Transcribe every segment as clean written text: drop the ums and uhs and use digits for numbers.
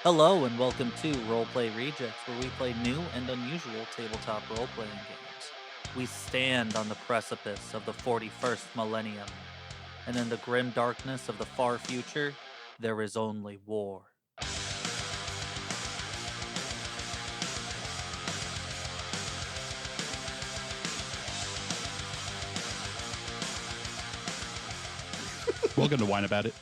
Hello and welcome to Roleplay Rejects, where we play new and unusual tabletop role-playing games. We stand on the precipice of the 41st millennium, and in the grim darkness of the far future, there is only war. Welcome to Wine About It.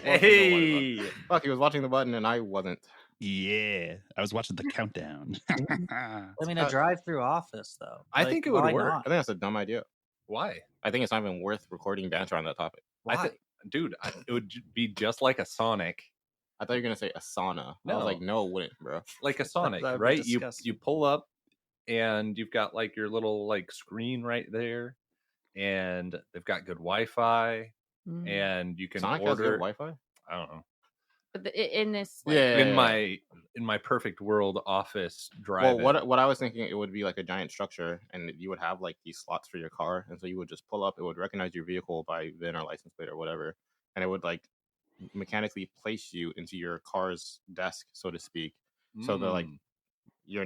Hey! Fuck, he was watching the button and I wasn't. Yeah, I was watching the countdown. I mean, a drive-through office, though. I think it would why work. not? I think that's a dumb idea. Why? I think it's not even worth recording banter on that topic. Why? It would be just like a Sonic. I thought you were gonna say a sauna. I No. was like, no, it wouldn't, bro. Like a Sonic, That would be right? You disgusting. pull up and you've got like your little like screen right there, and they've got good Wi-Fi, and you can Sonic has good order. Wi-Fi. I don't know. In this, like, Yeah. In my perfect world office Well, drive. what I was thinking, it would be like a giant structure, and you would have like these slots for your car, and so you would just pull up. It would recognize your vehicle by VIN or license plate or whatever, and it would like mechanically place you into your car's desk, so to speak. So the like your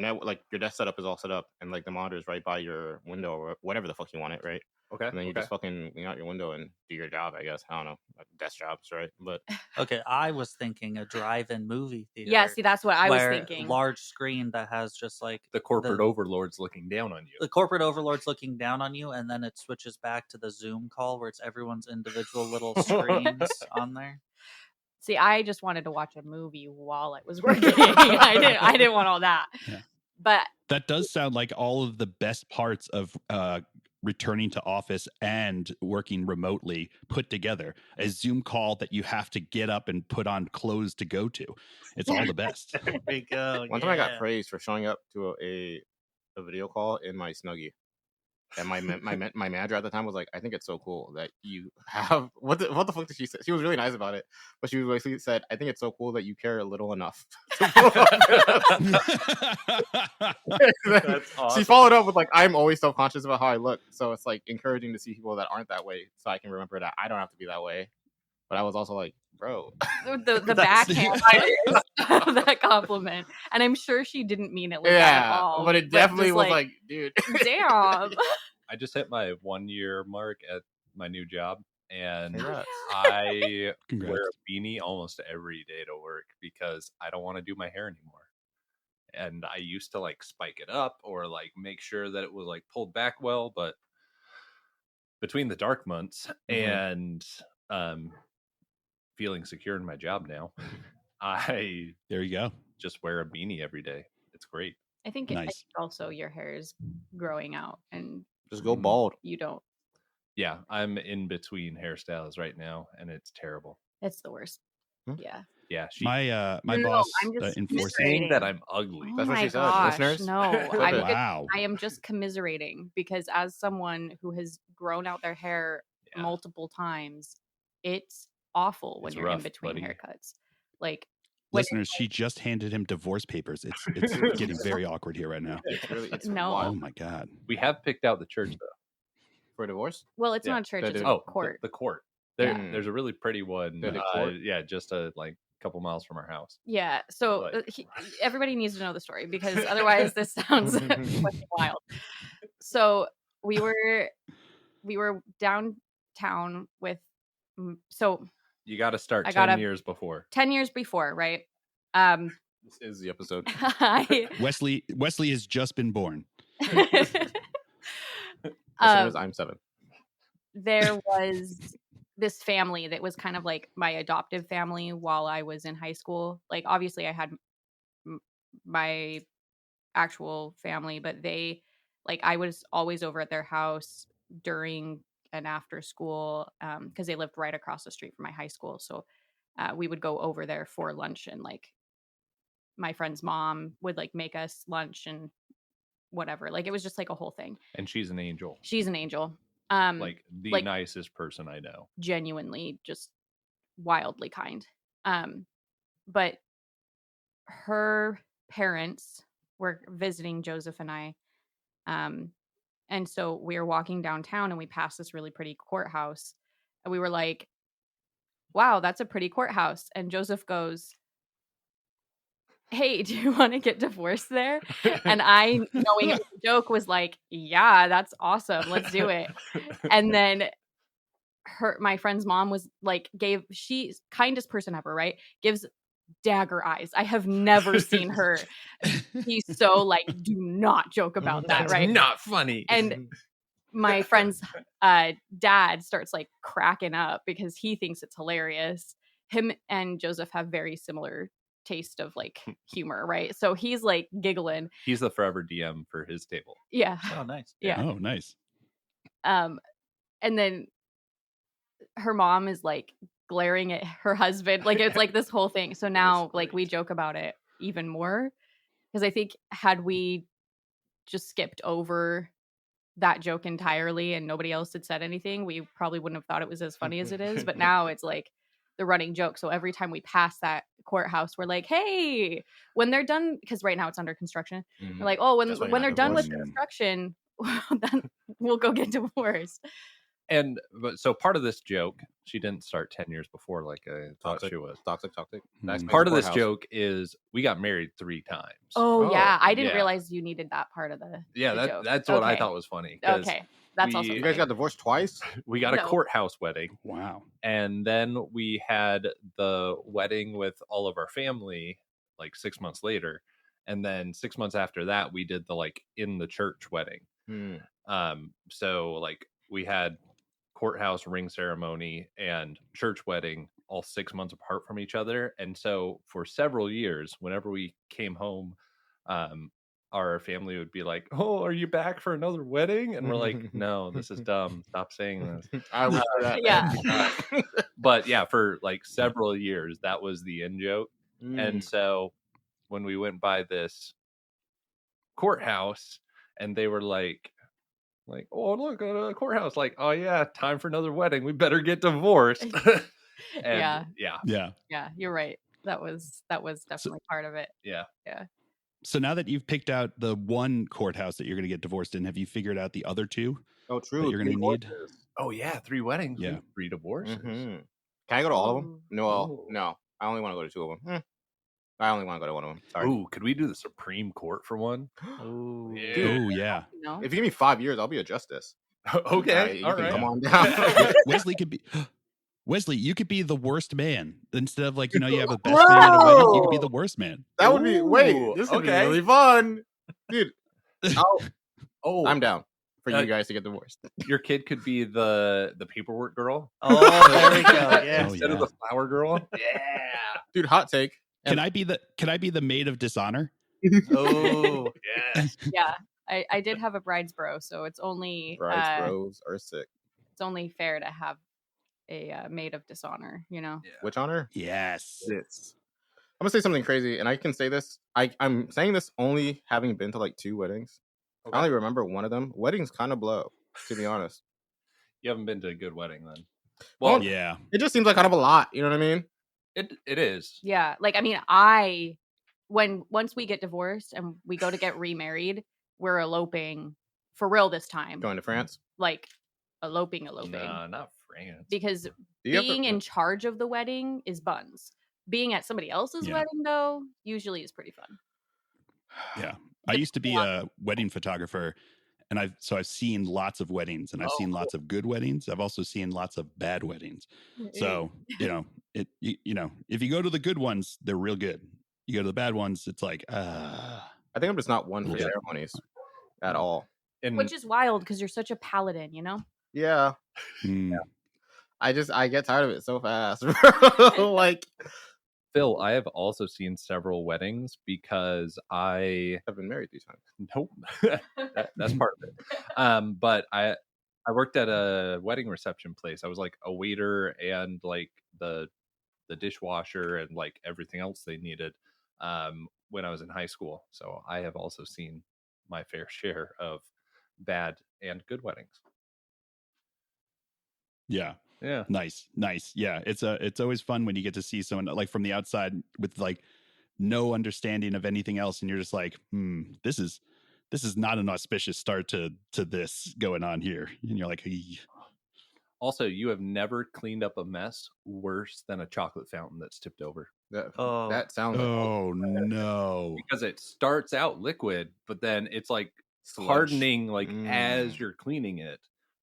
desk setup is all set up, and like the monitor is right by your window or whatever the fuck you want it, right? Okay. And then you just fucking lean out your window and do your job, I guess. I don't know, like desk jobs, right? But Okay, I was thinking a drive-in movie theater. yeah, see, that's what I was where thinking. Large screen that has just like the corporate overlords looking down on you. the corporate overlord's looking down on you, and then it switches back to the Zoom call where it's everyone's individual little screens on there. See, I just wanted to watch a movie while I was working. I didn't want all that. Yeah. But That does sound like all of the best parts of returning to office and working remotely put together. A Zoom call that you have to get up and put on clothes to go to. It's all the best. There we go. one time I got praised for showing up to a video call in my Snuggie. And my manager at the time was like, I think it's so cool that you have what the fuck did she say? She was really nice about it, but she basically said, I think it's so cool that you care a little enough. That's awesome. She followed up with like, I'm always self-conscious about how I look, so it's like encouraging to see people that aren't that way, so I can remember that I don't have to be that way. But I was also like, bro, the backhand of that compliment, and I'm sure she didn't mean it like that at all. but it definitely just was like, dude, damn. I just hit my 1 year mark at my new job, and Congrats. I Congrats. wear a beanie almost every day to work because I don't want to do my hair anymore. And I used to like spike it up or like make sure that it was like pulled back well, but between the dark months and feeling secure in my job now, I There you go. just wear a beanie every day. It's great. I think Nice. also your hair is growing out, and just go bald. you don't. Yeah, I'm in between hairstyles right now, and it's terrible. It's the worst. Hmm? Yeah. Yeah, she My No, boss I'm just enforced saying that I'm ugly. Oh That's what my she said, gosh, listeners. no, Clip it. Wow. I am just commiserating because as someone who has grown out their hair Yeah. multiple times, it's awful when It's you're rough, in between buddy. haircuts. Like when Listeners, she just handed him divorce papers. It's getting very awkward here right now. It's No. Oh wild. my God. We have picked out the church though. For divorce. well, it's Yeah, not a church; they it's do. a Oh, court. The court. Yeah. There's a really pretty one. The court? Yeah, just a like couple miles from our house. Yeah. So But- everybody needs to know the story because otherwise this sounds fucking wild. So we were downtown with. So You got to start I 10 gotta- years before. 10 years before, right? This is the episode. Wesley has just been born. Listeners, I'm 7. There was this family that was kind of like my adoptive family while I was in high school. Like, obviously, I had my actual family, but I was always over at their house during and after school because they lived right across the street from my high school. So we would go over there for lunch, and like my friend's mom would like make us lunch and whatever. Like, it was just like a whole thing. And she's an angel. She's an angel. Like the like- nicest person I know. Genuinely just wildly kind. But her parents were visiting Joseph and I. And so we were walking downtown and we passed this really pretty courthouse. And we were like, wow, that's a pretty courthouse. And Joseph goes, hey, do you want to get divorced there? And I, knowing it was a joke, was like, yeah, that's awesome. Let's do it. And then my friend's mom was like, she's kindest person ever, right? Gives dagger eyes. I have never seen her be so like, do not joke about that, That's right? not funny. And my friend's dad starts like cracking up because he thinks it's hilarious. Him and Joseph have very similar taste of like humor, right? So he's like giggling. He's the forever DM for his table. Yeah. Oh, nice. Yeah. Oh, nice. And then her mom is like glaring at her husband. Like it's like this whole thing. So now like we joke about it even more because I think had we just skipped over that joke entirely and nobody else had said anything, we probably wouldn't have thought it was as funny as it is. But now it's like the running joke. So every time we pass that courthouse, we're like, hey, when they're done, because right now it's under construction. We're like, oh, That's why you're when not they're done with divorced. construction, then we'll go get divorced. But so part of this joke, she didn't start 10 years before like I thought Toxic. she was. Toxic. That's Part of this courthouse. joke is we got married 3 times. Oh yeah, I didn't yeah. realize you needed that part of the joke. That's what I Okay. thought was funny. 'cause Okay, that's also You guys got divorced twice? we got a No. courthouse wedding, Wow. and then we had the wedding with all of our family like 6 months later, and then 6 months after that we did the like in the church wedding. So like we had courthouse ring ceremony and church wedding all 6 months apart from each other, and so for several years whenever we came home, our family would be like, oh, are you back for another wedding? And we're like, no, this is dumb, stop saying this. I wish for that. Yeah. But yeah, for like several years that was the in joke. And so when we went by this courthouse and they were like, oh, look, a courthouse, like, oh yeah, time for another wedding, we better get divorced. And Yeah. Yeah, you're right. That was definitely part of it. yeah. So now that you've picked out the one courthouse that you're going to get divorced in, have you figured out the other 2 Oh, that true. you're going to need? Oh yeah, 3 weddings. Yeah. 3 divorces. Can I go to all of them? Ooh. No. I only want to go to 2 of them. I only want to go to one of them. Sorry. Ooh, could we do the Supreme Court for one? Ooh. Yeah. Oh, yeah. No? If you give me 5 years, I'll be a justice. Okay, You all can right. come on down. Wesley, you could be the worst man instead of like, you have a best man at a wedding. You could be the worst man. That would be Ooh, this would okay. be really fun, dude. Oh, I'm down for you guys to get divorced. your kid could be the paperwork girl Oh, there we go. Yeah. Oh, instead of yeah. the flower girl. Yeah. Dude, hot take. Can I be the maid of dishonor? Oh, Yes. Yeah. I did have a bride's bro, so it's only Brides bros are sick. it's only fair to have a maid of dishonor, Yeah. Which honor? Yes. This. I'm gonna say something crazy, and I can say this. I'm saying this only having been to like 2 weddings. Okay. I only remember one of them. Weddings kind of blow, to be honest. You haven't been to a good wedding then. Well, Yeah. It just seems like kind of a lot. You know what I mean? It is. Yeah, like I mean, once we get divorced and we go to get remarried, we're eloping for real this time. Going to France. Like eloping. Nah, not France. Because Do you have to- being in charge of the wedding is buns. Being at somebody else's Yeah. wedding though usually is pretty fun. Yeah. I used to be a wedding photographer, and I've seen lots of weddings, and I've seen lots of good weddings. I've also seen lots of bad weddings. So, if you go to the good ones, they're real good. You go to the bad ones, it's like, I think I'm just not one for Yeah. ceremonies at all. And which is wild because you're such a paladin, Yeah. mm, I get tired of it so fast. Like, Phil, I have also seen several weddings because I I've been married 3 times. nope. That's part of it. But I worked at a wedding reception place. I was like a waiter and like the dishwasher and like everything else they needed when I was in high school. So I have also seen my fair share of bad and good weddings. yeah. Yeah. Nice. Yeah. It's always fun when you get to see someone like from the outside with like no understanding of anything else. And you're just like, this is not an auspicious start to this going on here. And you're like, "Eey." Also, you have never cleaned up a mess worse than a chocolate fountain that's tipped over. That sounds like Oh no. because it starts out liquid, but then it's like sludge. hardening like as you're cleaning it,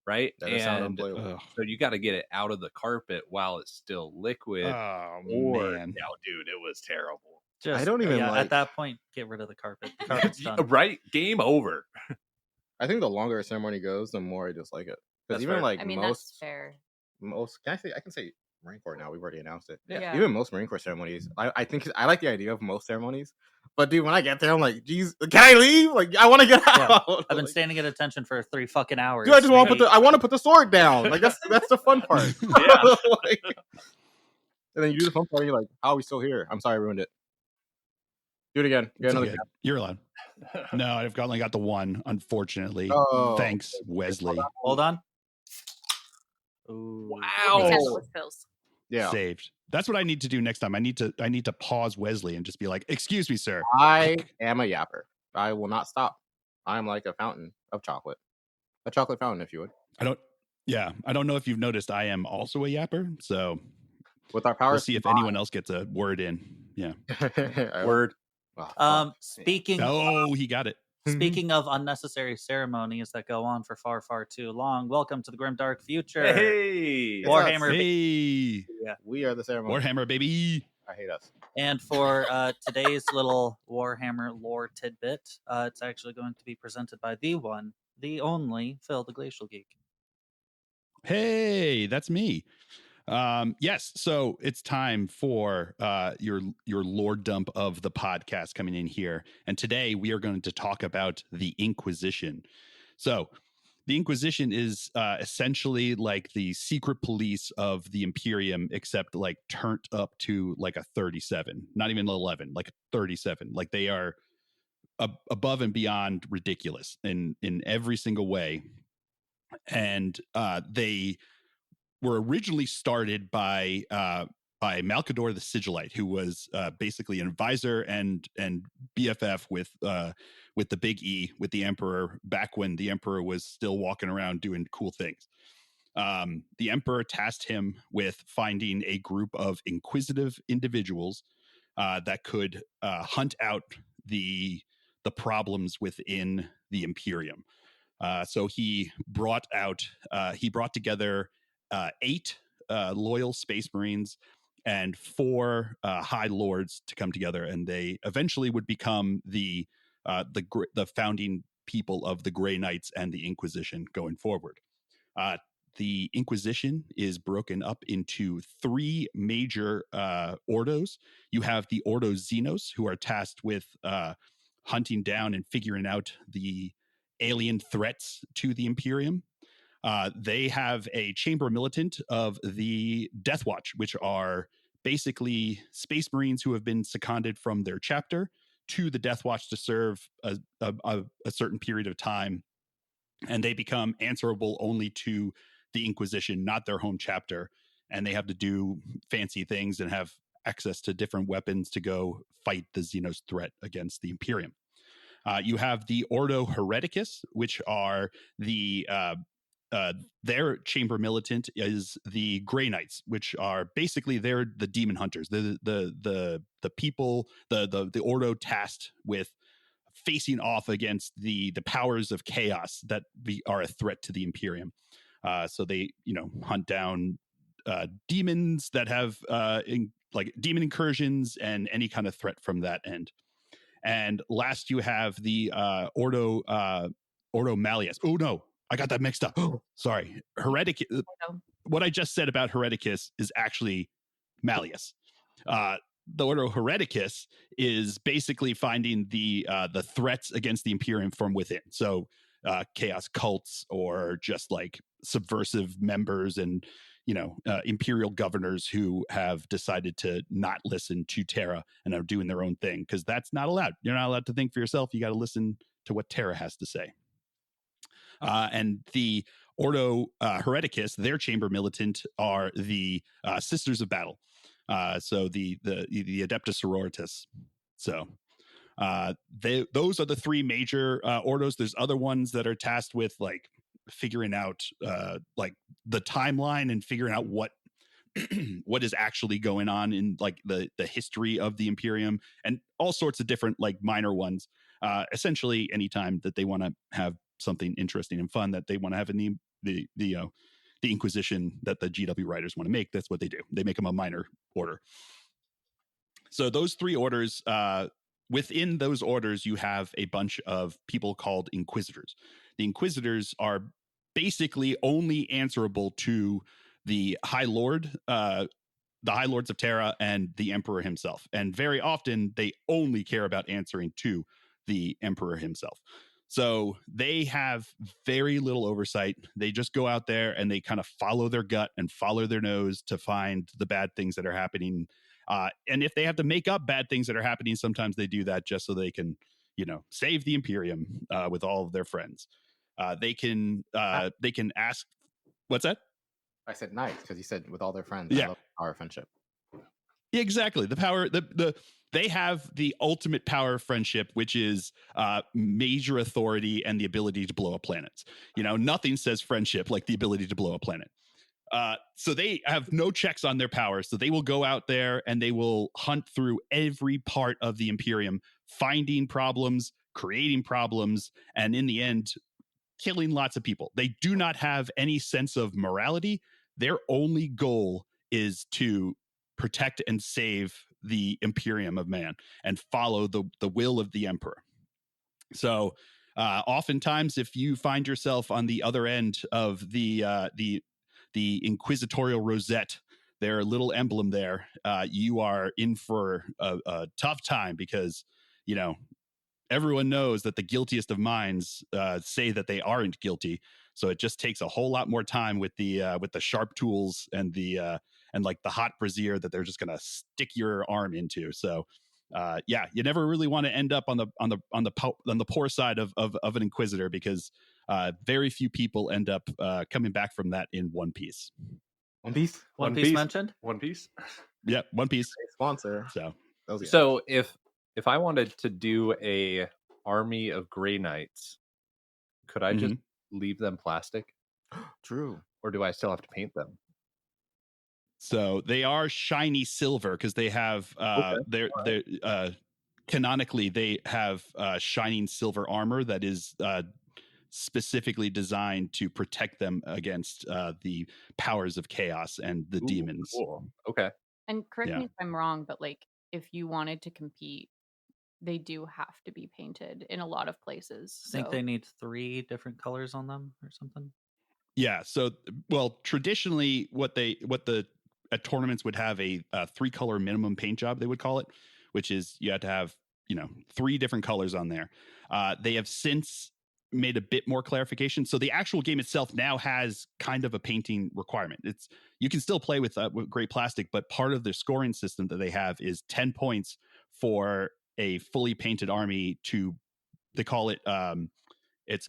right? That does sound And unplayable. Ugh. so you got to get it out of the carpet while it's still liquid. Oh or man. no, dude, it was terrible. Just, I don't even at like. that point, get rid of the carpet. The carpet's done. Right? Game over. I think the longer a ceremony goes, the more I dislike it. Because That's even fair. like I mean, most, that's fair. I can say Marine Corps now. We've already announced it. Yeah. Even most Marine Corps ceremonies, I think I like the idea of most ceremonies. But dude, when I get there, I'm like, geez, can I leave? Like, I want to get Yeah. out. I've been Like, standing at attention for 3 fucking hours. dude, I just want to Maybe- I want to put the sword down. Like that's the fun part. Yeah. Like, and then you do the fun part, and you're like, how are we still here? I'm sorry, I ruined it. Do it again. Get It's another. okay. You're allowed. No, I've only got the one, unfortunately. Oh. Thanks, Wesley. Hold on. Ooh. We'll be careful with pills. Yeah. Saved. That's what I need to do next time. I need to pause Wesley and just be like, "Excuse me, sir." I am a yapper. I will not stop. I am like a fountain of chocolate. A chocolate fountain, if you would. I don't know if you've noticed I am also a yapper, so With our powers. we'll see if anyone else gets a word in. Yeah. Word. Speaking Oh, he got it. speaking of unnecessary ceremonies that go on for far, far too long, welcome to the grim dark future. Hey. Warhammer. Hey, We are the ceremony. Warhammer baby. I hate us. And for today's little Warhammer lore tidbit, it's actually going to be presented by the one, the only Phil the Glacial Geek. Hey, that's me. Yes, so it's time for your lore dump of the podcast coming in here, and today we are going to talk about the Inquisition. So the Inquisition is essentially like the secret police of the Imperium, except like turned up to like a 37, not even 11, like 37. Like they are above and beyond ridiculous in every single way, and they were originally started by Malcador the Sigillite, who was basically an advisor and BFF with the Big E, with the Emperor, back when the Emperor was still walking around doing cool things. The Emperor tasked him with finding a group of inquisitive individuals that could hunt out the problems within the Imperium. So he brought together 8 loyal Space Marines and 4 High Lords to come together, and they eventually would become the founding people of the Grey Knights and the Inquisition going forward. The Inquisition is broken up into 3 major ordos. You have the Ordo Xenos, who are tasked with hunting down and figuring out the alien threats to the Imperium. They have a Chamber Militant of the Death Watch, which are basically Space Marines who have been seconded from their chapter to the Death Watch to serve a certain period of time, and they become answerable only to the Inquisition, not their home chapter, and they have to do fancy things and have access to different weapons to go fight the Xenos threat against the Imperium. You have the Ordo Hereticus, which are their Chamber Militant is the Grey Knights, which are basically they're the demon hunters, the people, the Ordo tasked with facing off against the powers of chaos that are a threat to the Imperium. So they hunt down demons that have like demon incursions and any kind of threat from that end. And last, you have the Ordo Malleus. Oh no, I got that mixed up. Sorry, Hereticus. What I just said about Hereticus is actually Malleus. The Ordo Hereticus is basically finding the threats against the Imperium from within. So chaos cults or just like subversive members and imperial governors who have decided to not listen to Terra and are doing their own thing, because that's not allowed. You're not allowed to think for yourself. You got to listen to what Terra has to say. And the Ordo Hereticus, their Chamber Militant, are the Sisters of Battle. So the Adeptus Sororitas. So those are the 3 major ordos. There's other ones that are tasked with like figuring out like the timeline and figuring out what what is actually going on in like the history of the Imperium, and all sorts of different like minor ones. Essentially, anytime that they want to have something interesting and fun that they want to have in the Inquisition that the GW writers want to make, that's what they do. They make them a minor order. So those 3 orders, within those orders, you have a bunch of people called Inquisitors. The Inquisitors are basically only answerable to the High Lord, the High Lords of Terra, and the Emperor himself. And very often, they only care about answering to the Emperor himself. So they have very little oversight. They just go out there and they kind of follow their gut and follow their nose to find the bad things that are happening. And if they have to make up bad things that are happening, sometimes they do that just so they can, save the Imperium with all of their friends. They can ask. What's that? I said nice because he said with all their friends. Yeah. I love our friendship. Exactly. The power, they have the ultimate power of friendship, which is major authority and the ability to blow up planets. Nothing says friendship like the ability to blow a planet. So they have no checks on their power. So they will go out there and they will hunt through every part of the Imperium, finding problems, creating problems, and in the end, killing lots of people. They do not have any sense of morality. Their only goal is to protect and save the Imperium of man and follow the will of the Emperor. So oftentimes, if you find yourself on the other end of the inquisitorial rosette, their little emblem there, you are in for a tough time because, everyone knows that the guiltiest of minds say that they aren't guilty. So it just takes a whole lot more time with the sharp tools and like the hot brazier that they're just going to stick your arm into. So you never really want to end up on the poor side of an Inquisitor because very few people end up coming back from that in one piece. One Piece? One Piece mentioned? One Piece? Yeah, One Piece. Sponsor. So if I wanted to do a army of Grey Knights, could I just leave them plastic? True. Or do I still have to paint them? So they are shiny silver because they have canonically they have shining silver armor that is specifically designed to protect them against the powers of chaos and the demons. Cool. Okay. And correct me if I'm wrong, but like if you wanted to compete, they do have to be painted in a lot of places. I think they need 3 different colors on them or something. Yeah. So, traditionally, what the at tournaments would have a 3-color minimum paint job. They would call it, which is you have to have 3 different colors on there. They have since made a bit more clarification. So the actual game itself now has kind of a painting requirement. You can still play with gray plastic, but part of the scoring system that they have is 10 points for a fully painted army they call it it's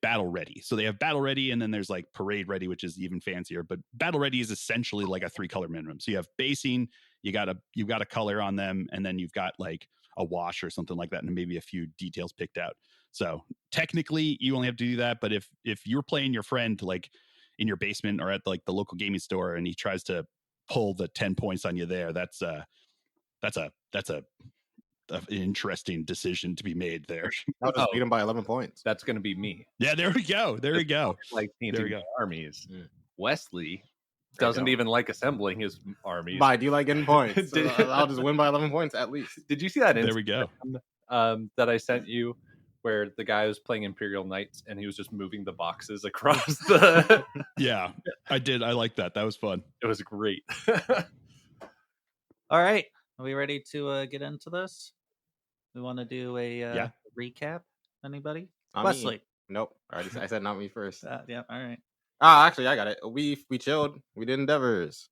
battle ready. So they have battle ready, and then there's like parade ready, which is even fancier. But battle ready is essentially like a 3-color minimum. So you have basing, you've got a color on them, and then you've got like a wash or something like that, and maybe a few details picked out. So technically, you only have to do that. But if you're playing your friend like in your basement or at like the local gaming store, and he tries to pull the 10 points on you there, that's an interesting decision to be made there. I'll just beat him by 11 points. That's going to be me. Yeah, there we go. Like painting armies. Wesley doesn't even like assembling his armies. But I do like getting points. So I'll just win by 11 points at least. Did you see that? There we go. That I sent you, where the guy was playing Imperial Knights and he was just moving the boxes across the. Yeah, I did. I like that. That was fun. It was great. All right, are we ready to get into this? We want to do a recap. Anybody? Not Wesley. Me. Nope. I said not me first. Yeah. All right. Actually, I got it. We chilled. We did endeavors.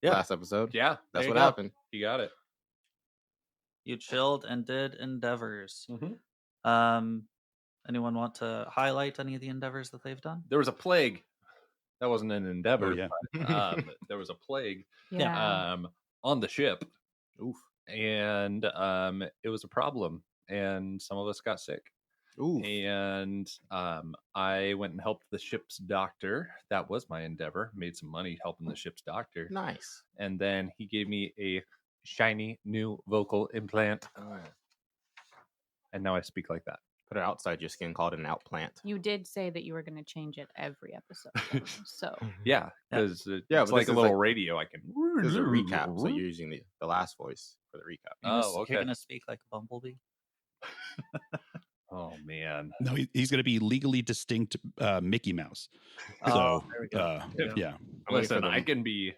Yeah. Last episode. Yeah, that's what happened. You got it. You chilled and did endeavors. Mm-hmm. Anyone want to highlight any of the endeavors that they've done? There was a plague. That wasn't an endeavor. Oh, yeah. But, there was a plague. Yeah. On the ship. Oof. And it was a problem, and some of us got sick. Ooh, And I went and helped the ship's doctor. That was my endeavor. Made some money helping the ship's doctor. nice. And then he gave me a shiny new vocal implant. And now I speak like that. Put it outside your skin, called an outplant. You did say that you were going to change it every episode, though, so Yeah, because Yeah, it's but like this a is little like- radio. I can. This is a recap, so you're using the last voice for the recap. Oh, okay. You're gonna speak like a bumblebee. Oh man. No, he's going to be legally distinct Mickey Mouse. Oh, So, there we go. yeah. I'm waiting for Listen, them. I can be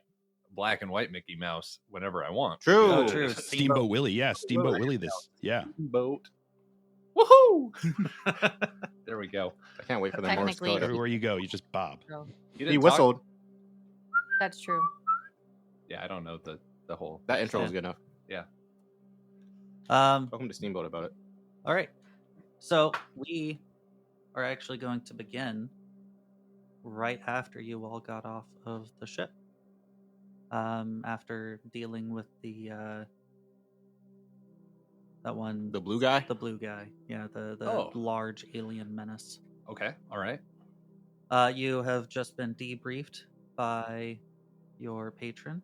black and white Mickey Mouse whenever I want. True. Oh, true. Steamboat Willie. Yeah, Steamboat Willie this. Yeah. Boat. Woohoo! There we go. I can't wait for the Morse Technically- code. Everywhere you go, you just bob. so You He didn't talk- whistled. that's true. Yeah, I don't know the whole. That intro was Yeah. good enough. Welcome to Steamboat about it. All right. So we are actually going to begin right after you all got off of the ship. After dealing with the that one, The blue guy. the blue guy, yeah, the Oh. large alien menace. Okay. All right. You have just been debriefed by your patron,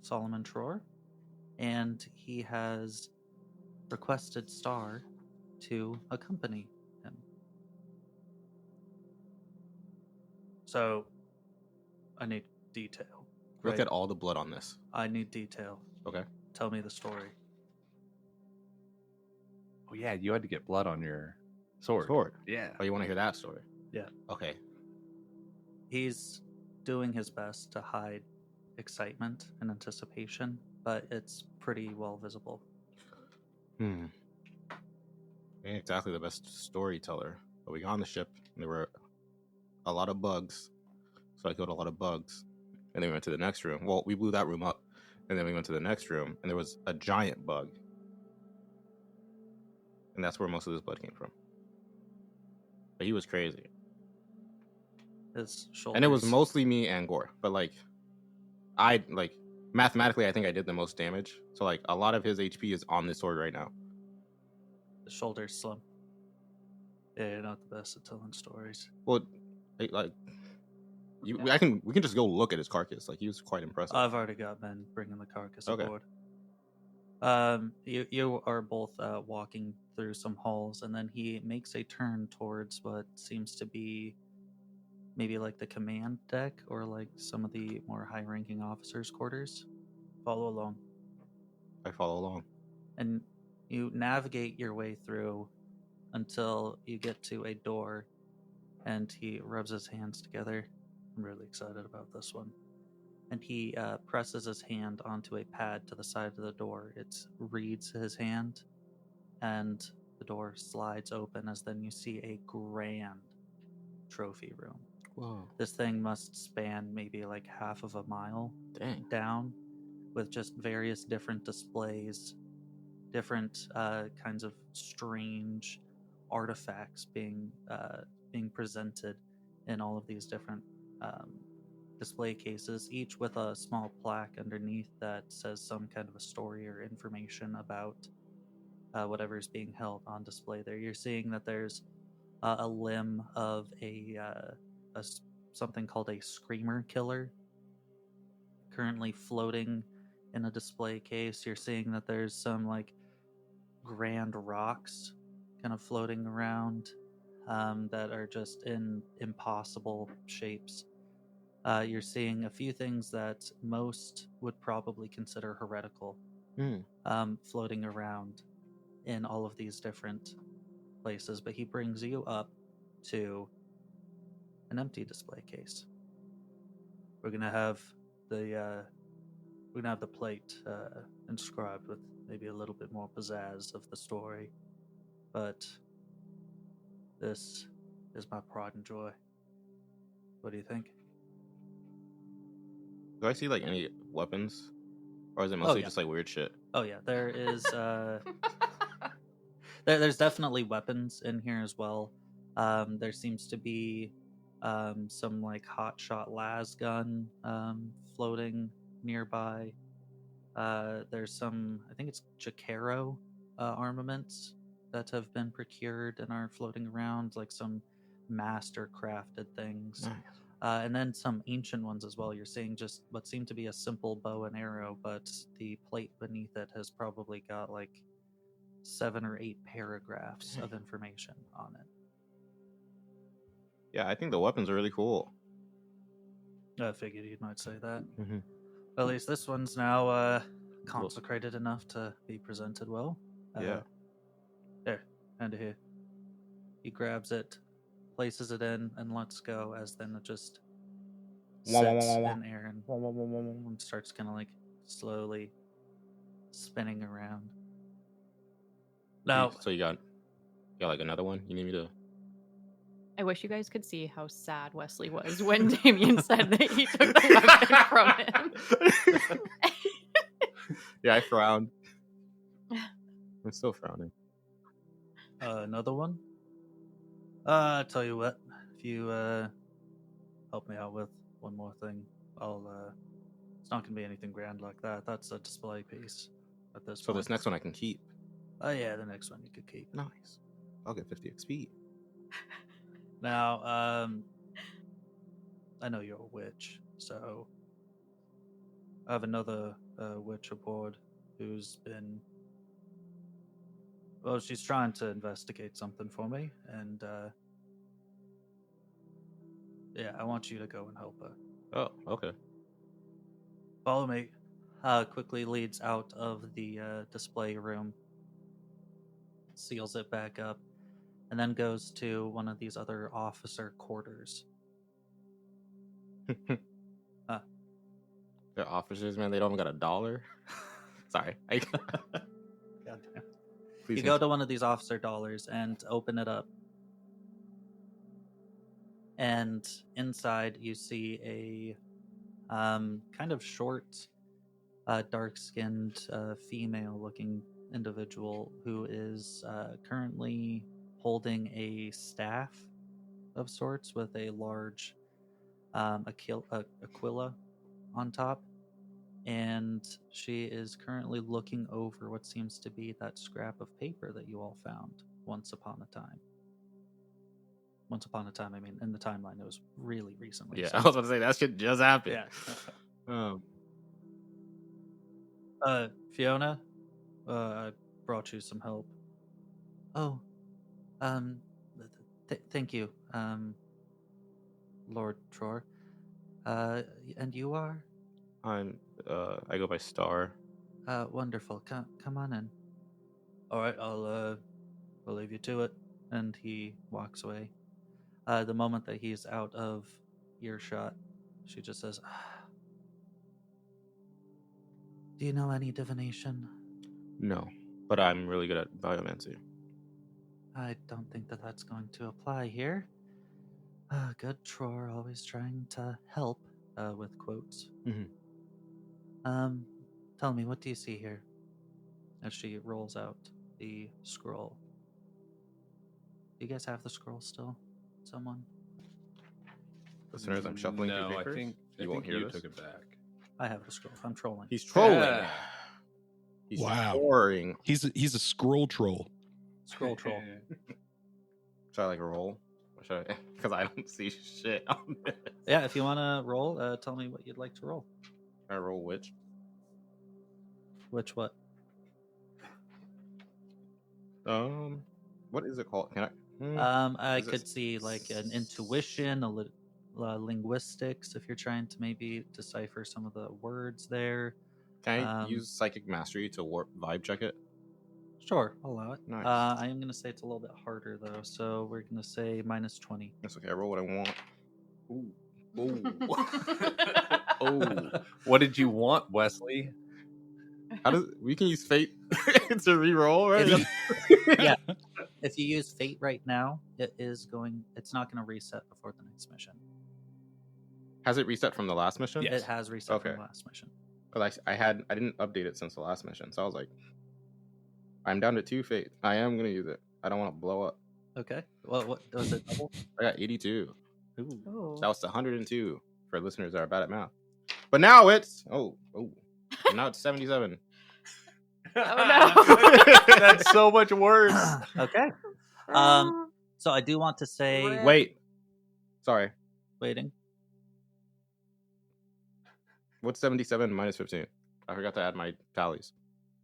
Solomon Tror, and he has requested Starr to accompany him. So, I need detail. Look right? at all the blood on this. I need detail. Okay. Tell me the story. Oh yeah, you had to get blood on your sword. Yeah. Oh, you want to hear that story? Yeah. Okay. He's doing his best to hide excitement and anticipation, but it's pretty well visible. Ain't exactly the best storyteller, but we got on the ship and there were a lot of bugs, so I killed a lot of bugs, and then we went to the next room. Well, we blew that room up, and then we went to the next room, and there was a giant bug, and that's where most of this blood came from. But he was crazy, His shoulders. and it was mostly me and Gore. But I mathematically, I think I did the most damage. So a lot of his HP is on this sword right now. The shoulders slim. Yeah, you're not the best at telling stories. Well, we can just go look at his carcass. He was quite impressive. I've already got men bringing the carcass Okay. aboard. You are both walking through some halls, and then he makes a turn towards what seems to be maybe like the command deck or like some of the more high-ranking officers' quarters. Follow along, I follow along. and you navigate your way through until you get to a door, and he rubs his hands together. I'm really excited about this one. And he presses his hand onto a pad to the side of the door. It reads his hand, and the door slides open as then you see a grand trophy room. Whoa. This thing must span maybe like half of a mile Dang. down, with just various different displays, different kinds of strange artifacts being presented in all of these different display cases, each with a small plaque underneath that says some kind of a story or information about whatever's being held on display there. You're seeing that there's a limb of something called a screamer killer currently floating in a display case. You're seeing that there's some grand rocks kind of floating around that are just in impossible shapes. You're seeing a few things that most would probably consider heretical floating around in all of these different places, but he brings you up to an empty display case. We're gonna have the plate inscribed with maybe a little bit more pizzazz of the story, but this is my pride and joy. What do you think? Do I see any weapons, or is it mostly yeah. just weird shit? Oh yeah, there is. There's definitely weapons in here as well. There seems to be some hotshot las gun floating nearby. There's some, I think it's Jacaro armaments that have been procured and are floating around, like some master crafted things. Nice. And then some ancient ones as well. You're seeing just what seemed to be a simple bow and arrow, but the plate beneath it has probably got like 7 or 8 paragraphs of information on it. Yeah, I think the weapons are really cool. I figured you might say that. Mhm. At least this one's now consecrated enough to be presented well. Yeah. There, hand it here. He grabs it, places it in, and lets go as then it just Wah, wah, wah, sits wah, wah. in air and starts kind of like slowly spinning around. Now, So you got like another one? You need me to? I wish you guys could see how sad Wesley was when Damien said that he took the weapon from him. Yeah, I frowned. I'm still frowning. another one? I tell you what, if you help me out with one more thing, I'll it's not gonna be anything grand like that. That's a display piece at this So point. this next one I can keep. Oh yeah, the next one you could keep. Nice. I'll get 50 XP. Now, I know you're a witch, so I have another witch aboard who's been. Well, she's trying to investigate something for me, and yeah, I want you to go and help her. Oh, okay. Follow me. Quickly leads out of the display room, seals it back up, and then goes to one of these other officer quarters. They're officers, man. They don't even got $1. Sorry. Goddamn. Please You go to one of these officer dollars and open it up. And inside you see a kind of short, dark-skinned, female-looking individual who is currently holding a staff of sorts with a large aquila on top. And she is currently looking over what seems to be that scrap of paper that you all found once upon a time. Once upon a time, I mean, in the timeline, it was really recently. Yeah, so- I was about to say that shit just happened. Yeah. Fiona, I brought you some help. Oh, thank you, Lord Tror. And you are? I go by Starr. Wonderful. Come on in. All right, I'll leave you to it. And he walks away. The moment that he's out of earshot, she just says, "Do you know any divination?" No, but I'm really good at biomancy. I don't think that that's going to apply here. Good Tror, always trying to help, with quotes. Mhm. Tell me, what do you see here? As she rolls out the scroll. Do you guys have the scroll still? Someone? Listeners, I'm shuffling through No, papers. I think You won't hear you this. took it back. I have the scroll. I'm trolling. He's trolling. Yeah. He's Wow. boring. He's a scroll troll. Scroll troll. Should I like roll? Or should I? Because I don't see shit on this. Yeah, if you want to roll, tell me what you'd like to roll. I roll which? Which what? What is it called? Can I? I Is it could see like an intuition, linguistics, if you're trying to maybe decipher some of the words there. Can I use psychic mastery to warp vibe check it? Sure, I'll allow it. Nice. I am going to say it's a little bit harder though, so we're going to say -20. That's okay. I roll what I want. Ooh. Oh, what did you want, Wesley? How does we can use fate to re-roll, right? Yeah. If you use fate right now, it's not going to reset before the next mission. Has it reset from the last mission? Yes. It has reset from Okay. the last mission. But I didn't update it since the last mission, so I was like, I'm down to 2 fate. I am gonna use it. I don't want to blow up. Okay. Well, what was it? Double? I got 82. Ooh. Oh. That was 102 for listeners that are bad at math. But now it's now it's 77. Oh, no. That's so much worse. Okay. So I do want to say Wait. Sorry. waiting. What's 77 minus 15? I forgot to add my tallies.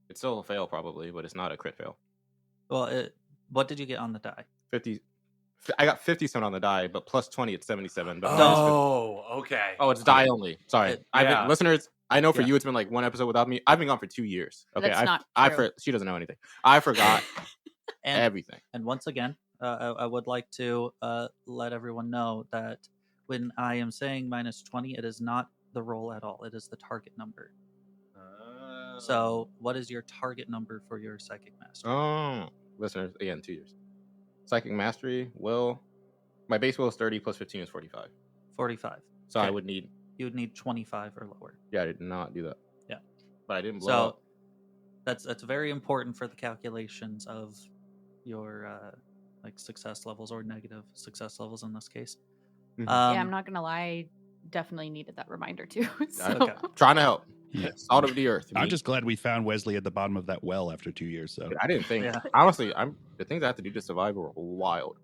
It's still a fail probably, but it's not a crit fail. Well, what did you get on the die? 50. I got 57 on the die, but plus 20, it's 77. But minus 50. Okay. Oh, it's die only. Sorry. Yeah. Listeners, I know for Yeah. you it's been like one episode without me. I've been gone for 2 years. Okay. That's not true. She doesn't know anything. I forgot And everything. And once again, I would like to let everyone know that when I am saying minus 20, it is not the roll at all. It is the target number. So, what is your target number for your psychic mastery? Oh, listeners, again, 2 years. Psychic mastery, will. My base will is 30 plus 15 is 45. 45. So I Okay. would need. You would need 25 or lower. Yeah, I did not do that. Yeah. But I didn't blow So, up. that's very important for the calculations of your like success levels or negative success levels in this case. Mhm. Yeah, I'm not gonna lie. I definitely needed that reminder too. So. Okay. Trying to help. Yeah. Salt of the earth. I'm me. just glad we found Wesley at the bottom of that well after 2 years. So I didn't think. Yeah. Honestly, the things I have to do to survive were wild.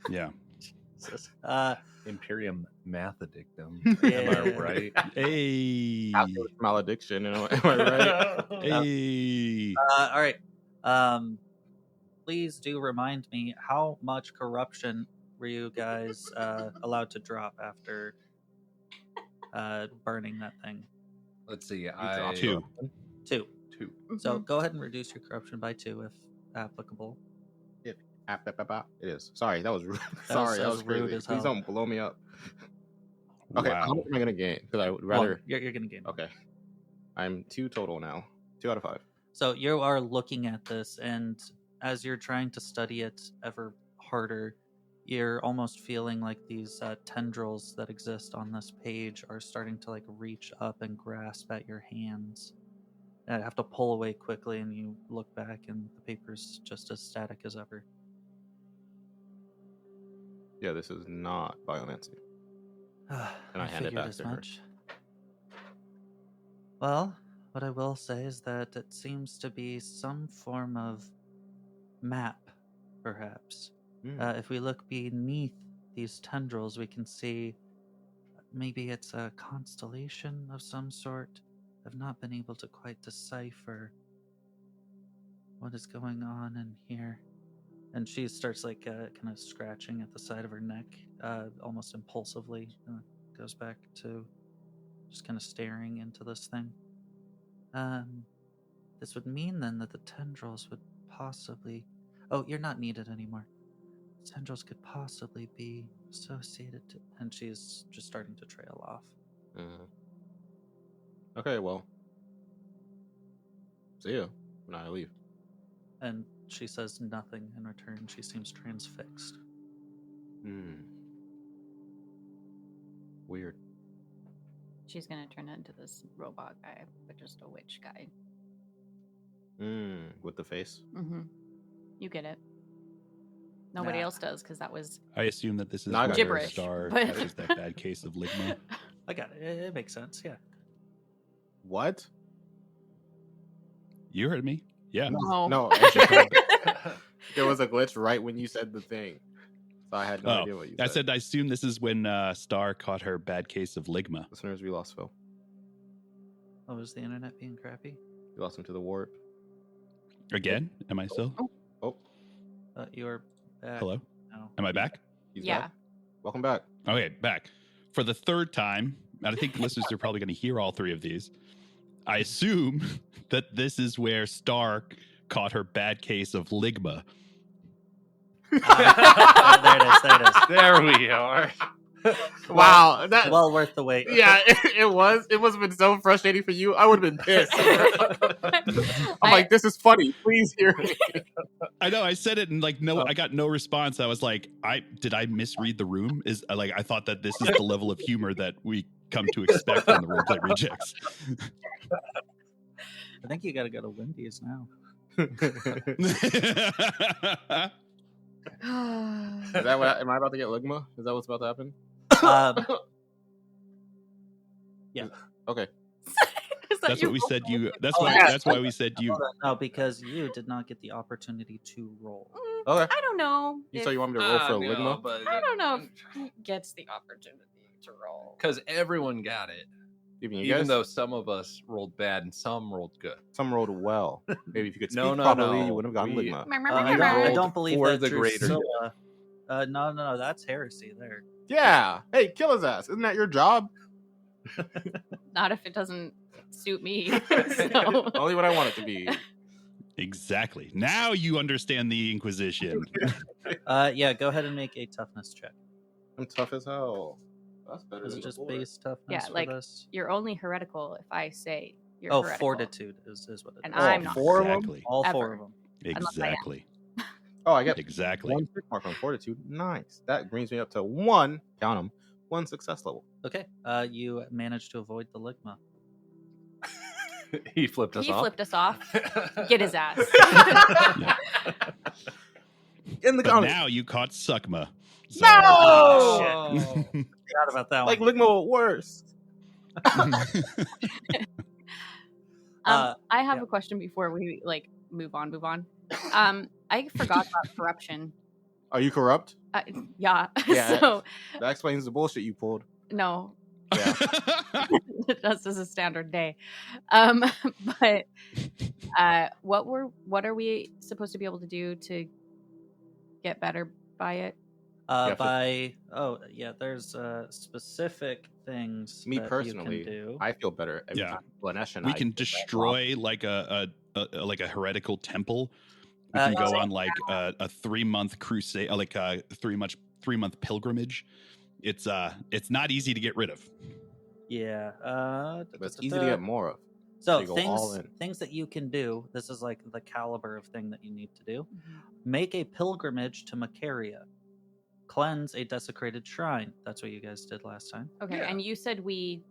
yeah. Imperium Maledictum. Yeah. Am I right? Hey. Malediction, am I right? Hey. All right. Please do remind me, how much corruption were you guys allowed to drop after burning that thing? Let's see. dropped 2. 2. 2. So go ahead and reduce your corruption by 2 if applicable. It is. Sorry, that was rude. That Sorry, that was was rude crazy. as Please hell. don't blow me up. Okay, how Wow. much am I gonna gain? Because I would Well, rather. you're going to gain. Okay, I'm 2 total now. 2 out of 5. So you are looking at this, and as you're trying to study it ever harder, you're almost feeling like these tendrils that exist on this page are starting to like reach up and grasp at your hands. And I have to pull away quickly, and you look back, and the paper's just as static as ever. Yeah, this is not biomancy. And I hand it figured back as to her. much. Well, what I will say is that it seems to be some form of map, perhaps. If we look beneath these tendrils, we can see maybe it's a constellation of some sort. I've not been able to quite decipher what is going on in here. And she starts like kind of scratching at the side of her neck, almost impulsively. Goes back to just kind of staring into this thing. This would mean then that the tendrils would possibly... Oh, you're not needed anymore. Tendrils could possibly be associated to... And she's just starting to trail off. Okay, well, see you when I leave. And she says nothing in return. She seems transfixed. Weird. She's gonna turn into this robot guy, but just a witch guy. With the face. You get it. Nobody Nah. else does, because that was I assume that this is No, I got where gibberish, Starr but- catches that bad case of ligma. I got it. It makes sense, yeah. What? You heard me. Yeah. No. Actually, there was a glitch right when you said the thing, so I had no idea what you said. I said I assume this is when Starr caught her bad case of ligma. Listeners, we lost Phil. Oh, was the internet being crappy? We lost him to the warp. Again? Am I still? Oh, You're back. Hello? No. Am I back? he's Yeah. back. Welcome back. Okay, back. For the third time, and I think listeners are probably going to hear all 3 of these. I assume that this is where Starr caught her bad case of ligma. There it is. There we are. Wow, that Well worth the wait. yeah, it was. It must have been so frustrating for you. I would have been pissed. I'm like, this is funny. Please hear me. I know I said it and like no, I got no response. I was like, did I misread the room? Is like I thought that this is the level of humor that we come to expect from the Roleplay Rejects. I think you got to go to Wendy's now. Is that what? Am I about to get ligma? Is that what's about to happen? Yeah. Okay. Is That's what we said. That's Oh, why. yeah. That's why we said you. Hold on. No, because you did not get the opportunity to roll. Okay. I don't know. So you want me to roll for a Ligma? but I don't know if he gets the opportunity to roll. because everyone got it. Even Even though some of us rolled bad and some rolled good. some rolled well. Maybe if you could speak No, no, properly, no. you wouldn't have gotten We- Ligma. I don't believe for that the greater good. Drusilla. No, that's heresy there. Yeah. Hey, kill his ass. Isn't that your job? Not if it doesn't suit me. So. Only what I want it to be. Exactly. Now you understand the Inquisition. Yeah, go ahead and make a toughness check. I'm tough as hell. That's better Is than it just before. base toughness Yeah, for like, this? You're only heretical if I say you're Oh, heretical. fortitude is what it is. And I'm not. four of them? Exactly. All Ever. 4 of them. Unless I am. Exactly. Oh, I get Exactly. 1 tick mark on fortitude. Nice. That brings me up to 1. Count them. 1 success level. Okay. You managed to avoid the Ligma. He flipped us He off. flipped us off. Get his ass. In the But comments. now you caught Suckma. So- Oh, Forgot about that Like one. Ligma worse. I have yeah. a question before we move on. I forgot about corruption. Are you corrupt? Yeah. Yeah. So That explains the bullshit you pulled. no, Yeah. just as a standard day. But what are we supposed to be able to do to get better by it? There's specific things Me that personally, you can do. I feel better every Yeah. time Lanesh and we I can do that destroy like a heretical temple. We can go on like a 3-month crusade, like a 3-month pilgrimage. It's not easy to get rid of. Yeah. But it's easy to get more of. So you go all in. things that you can do. This is like the caliber of thing that you need to do. Mm-hmm. Make a pilgrimage to Macaria. Cleanse a desecrated shrine. That's what you guys did last time. Okay, Yeah. and you said we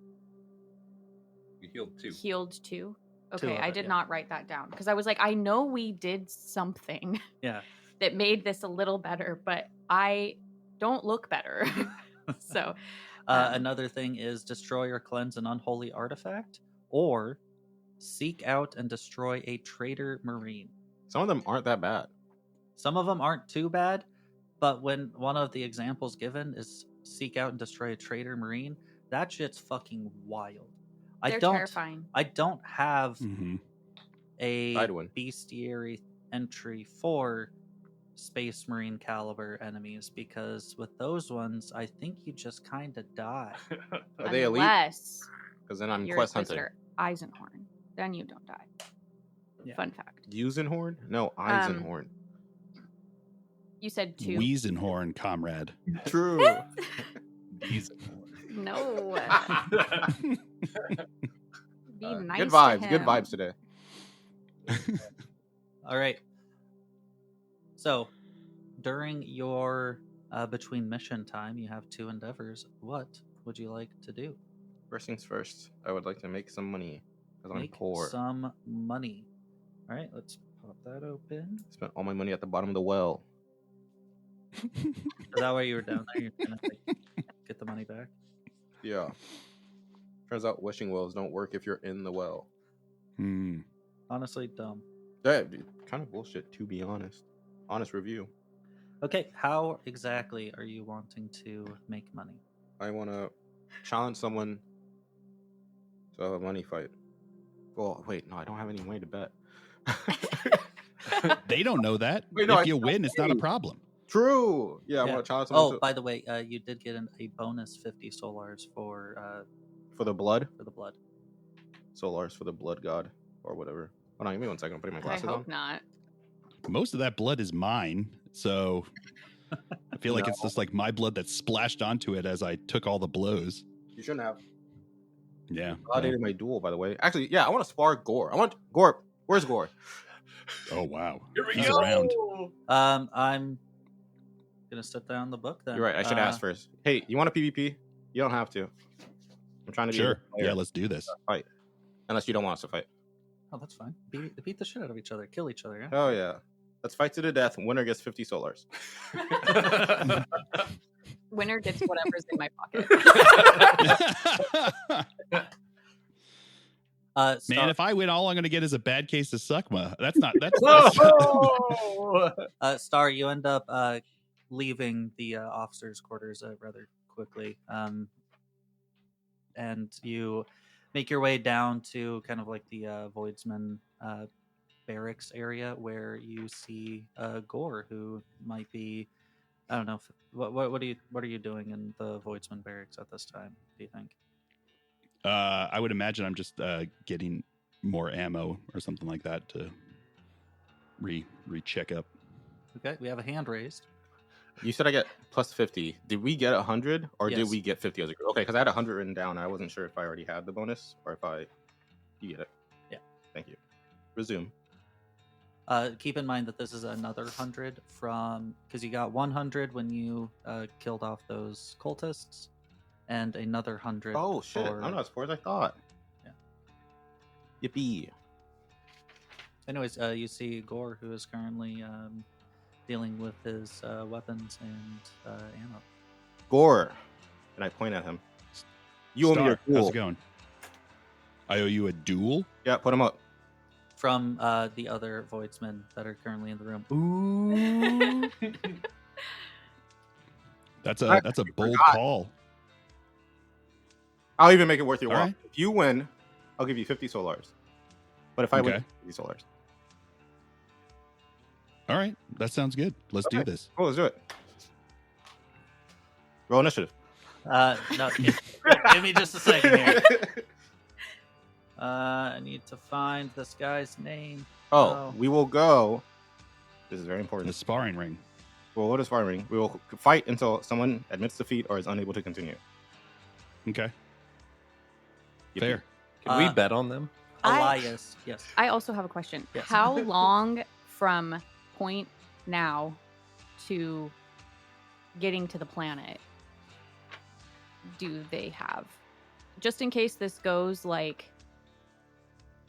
We healed 2. healed 2. Two Okay, of I it, did yeah. not write that down because I was like, I know we did something Yeah. that made this a little better, but I don't look better. So Another thing is destroy or cleanse an unholy artifact, or seek out and destroy a traitor marine. Some of them aren't that bad. Some of them aren't too bad, but when one of the examples given is seek out and destroy a traitor marine, that shit's fucking wild. they're terrifying. I don't have Mm-hmm. a I'd win. bestiary entry for Space Marine caliber enemies because with those ones, I think you just kind of die. Are they elite? Unless Because then I'm you're quest Inquisitor hunting. Eisenhorn, then you don't die. Yeah. Fun fact. Eusenhorn? No, Eisenhorn. You said 2. Wiesenhorn, comrade. True. No. Be nice Good to vibes. Good him. vibes today. All right. So, during your between mission time, you have 2 endeavors. What would you like to do? First things first, I would like to make some money because I'm Make poor. some money. All right, let's pop that open. Spent all my money at the bottom of the well. Is that why you were down there? You're gonna get the money back. Yeah. Turns out wishing wells don't work if you're in the well. Hmm. Honestly, dumb. That kind of bullshit, to be honest. Honest review. Okay, how exactly are you wanting to make money? I want to challenge someone to a money fight. Well, wait, no, I don't have any money to bet. They don't know that. Wait, no, If you win, it's not a me. problem. True. Yeah, I Yeah. want to challenge someone Oh, by the way, you did get a bonus 50 solars for for the blood. the blood. Solars for the blood god or whatever. Hold on, give me 1 second. I'm putting my I glasses hope on. not. Most of that blood is mine, so I feel like it's just like my blood that splashed onto it as I took all the blows. You shouldn't have. Yeah. Validated my duel, by the way. Actually, yeah, I want to spar Gore. I want Gore. Where's Gore? Oh wow. Here we He's go. around. I'm gonna set down the book then. You're right. I should ask first. Hey, you want a PvP? You don't have to. I'm trying to be a Sure. good player. Yeah, let's do this. Fight. Unless you don't want us to fight. Oh, that's fine. Beat the shit out of each other. Kill each other. Yeah. Oh yeah. Let's fight to the death. Winner gets 50 solars. Winner gets whatever's in my pocket. Man, Starr, if I win, all I'm going to get is a bad case of Suckma. That's not. That's No! Starr, you end up leaving the officers' quarters rather quickly, and you make your way down to kind of like the Voidsman barracks area, where you see Gore, who might be, I don't know, what are you doing in the Voidsman barracks at this time, do you think? I would imagine I'm just getting more ammo or something like that to recheck up. Okay, we have a hand raised. You said I get plus 50. Did we get 100 or did Yes. we get 50 as a group? Okay, because I had 100 written down. I wasn't sure if I already had the bonus or if you get it. Yeah. Thank you. Resume. Keep in mind that this is another 100 from, because you got 100 when you killed off those cultists, and another 100. Oh shit! I'm not as poor as I thought. Yeah. Yippee! Anyways, you see Gore, who is currently dealing with his weapons and ammo. Gore, and I point at him. You owe me your Starr, how's duel. it going? I owe you a duel? Yeah, put him up. From the other Voidsmen that are currently in the room. Ooh. That's I a bold forgot. call. I'll even make it worth your All while. right. If you win, I'll give you 50 solars. But if I win, Okay. 50 solars. All right, that sounds good. Let's do Okay. this. Cool, let's do it. Roll initiative. No, give me just a second here. I need to find this guy's name. Oh, we will go. This is very The important. sparring ring. We'll go to sparring ring. We will fight until someone admits defeat or is unable to continue. Okay. Yippee. Fair. Can we bet on them? Elias. Yes. I also have a question. Yes. How long from point now to getting to the planet do they have? Just in case this goes like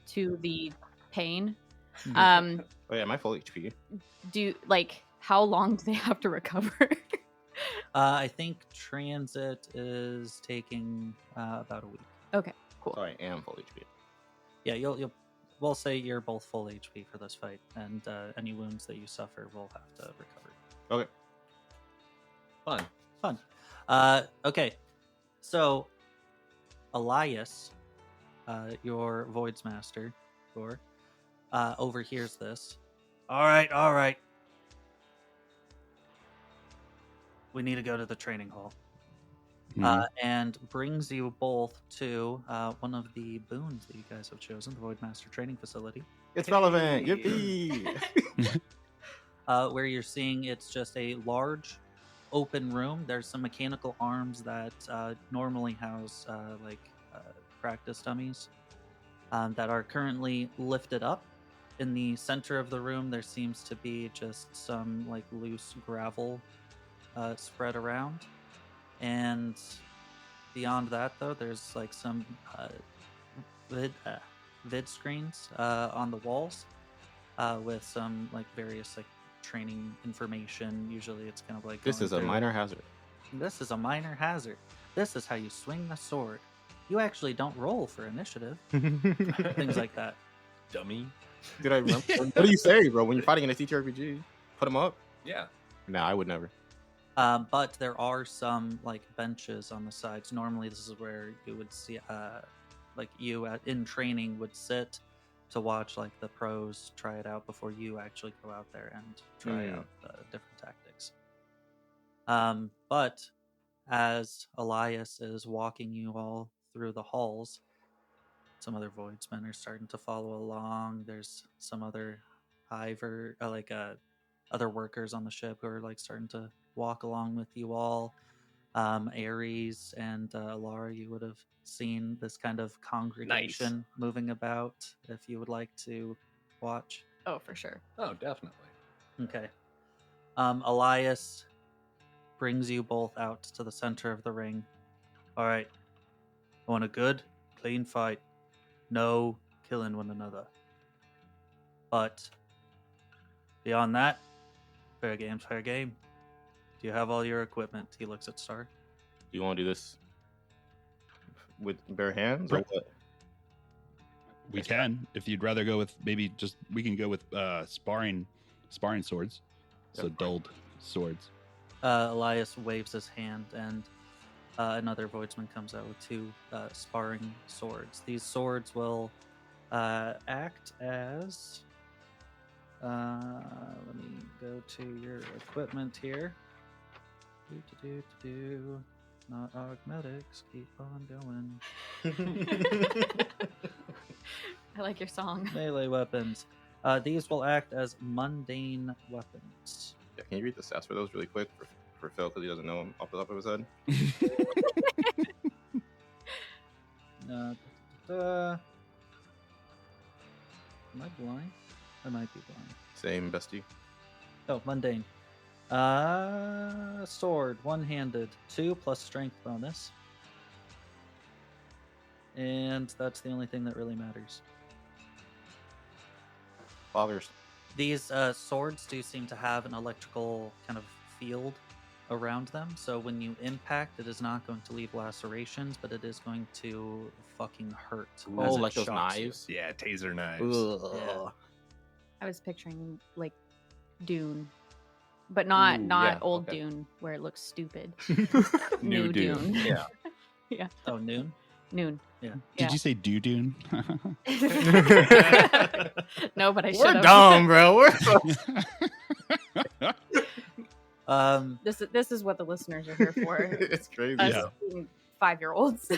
to the pain. Mhm. Oh yeah, my full HP. How long do they have to recover? I think transit is taking about a week. Okay, cool. So I am full HP. Yeah, we'll say you're both full HP for this fight, and any wounds that you suffer will have to recover. Okay. Fun. Okay, so Elias, your Void's master, Gore, overhears this. All right. We need to go to the training hall. And brings you both to one of the boons that you guys have chosen, the Voidmaster Training Facility. It's relevant. Yippee! Where you're seeing it's just a large open room. There's some mechanical arms that normally house practice dummies that are currently lifted up. In the center of the room, there seems to be just some like loose gravel spread around. And beyond that, though, there's like some vid screens on the walls with some like various like training information. Usually it's kind of like This going is a through- minor hazard. This is a minor hazard. This is how you swing the sword. You actually don't roll for initiative. Things like that. Dummy. Did I remember? What do you say, bro? When you're fighting in a TTRPG, put them up. Yeah. Nah, I would never. But there are some like benches on the sides. Normally, this is where you would see, like you in training would sit to watch like the pros try it out before you actually go out there and try out different tactics. But as Elias is walking you all through the halls, some other Voidsmen are starting to follow along. There's some other other workers on the ship who are like starting to walk along with you all. Ares and Alara, you would have seen this kind of congregation moving about if you would like to watch. Oh, for sure. Oh, definitely. Okay. Elias brings you both out to the center of the ring. All right. I want a good, clean fight. No killing one another. But beyond that, fair game's fair game. Do you have all your equipment? He looks at Starr. Do you want to do this with bare hands or what? We can, if you'd rather go with maybe just we can go with sparring swords, so Yep. dulled swords. Elias waves his hand, and another Voidsman comes out with two sparring swords. These swords will act as. Let me go to your equipment here. Not augmetics. Keep on going. I like your song. Melee weapons. These will act as mundane weapons. Yeah, can you read the stats for those really quick for Phil, because he doesn't know them off the top of his head? Am I blind? I might be blind. Same, bestie. Oh, mundane. Sword, one-handed, 2 plus strength bonus. And that's the only thing that really matters. Fathers. These swords do seem to have an electrical kind of field around them, so when you impact, it is not going to leave lacerations, but it is going to fucking hurt. Ooh. as Oh, it like those shocks you. knives? Yeah, taser knives. Ugh. Yeah. I was picturing like Dune, but not Ooh, not yeah, old okay. Dune where it looks stupid. New Dune. Yeah, Oh, noon? Noon. Yeah. Did you say Dune? No, but I should We're have. dumb, bro. We're so This is what the listeners are here for. it's crazy. Us Yeah. being 5-year-olds.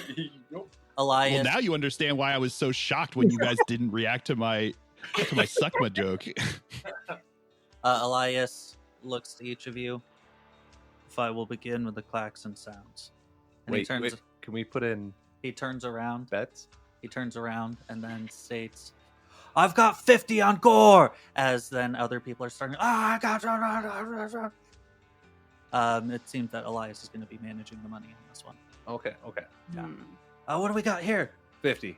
Elias. Well, now you understand why I was so shocked when you guys didn't react to my Suckma joke. Elias looks to each of you. If I will begin with the klaxon sounds. And Wait, can we put in he turns around. bets? He turns around and then states, "I've got 50 on Gore!" As then other people are starting, I got. It seems that Elias is going to be managing the money on this one. Okay. Yeah. What do we got here? 50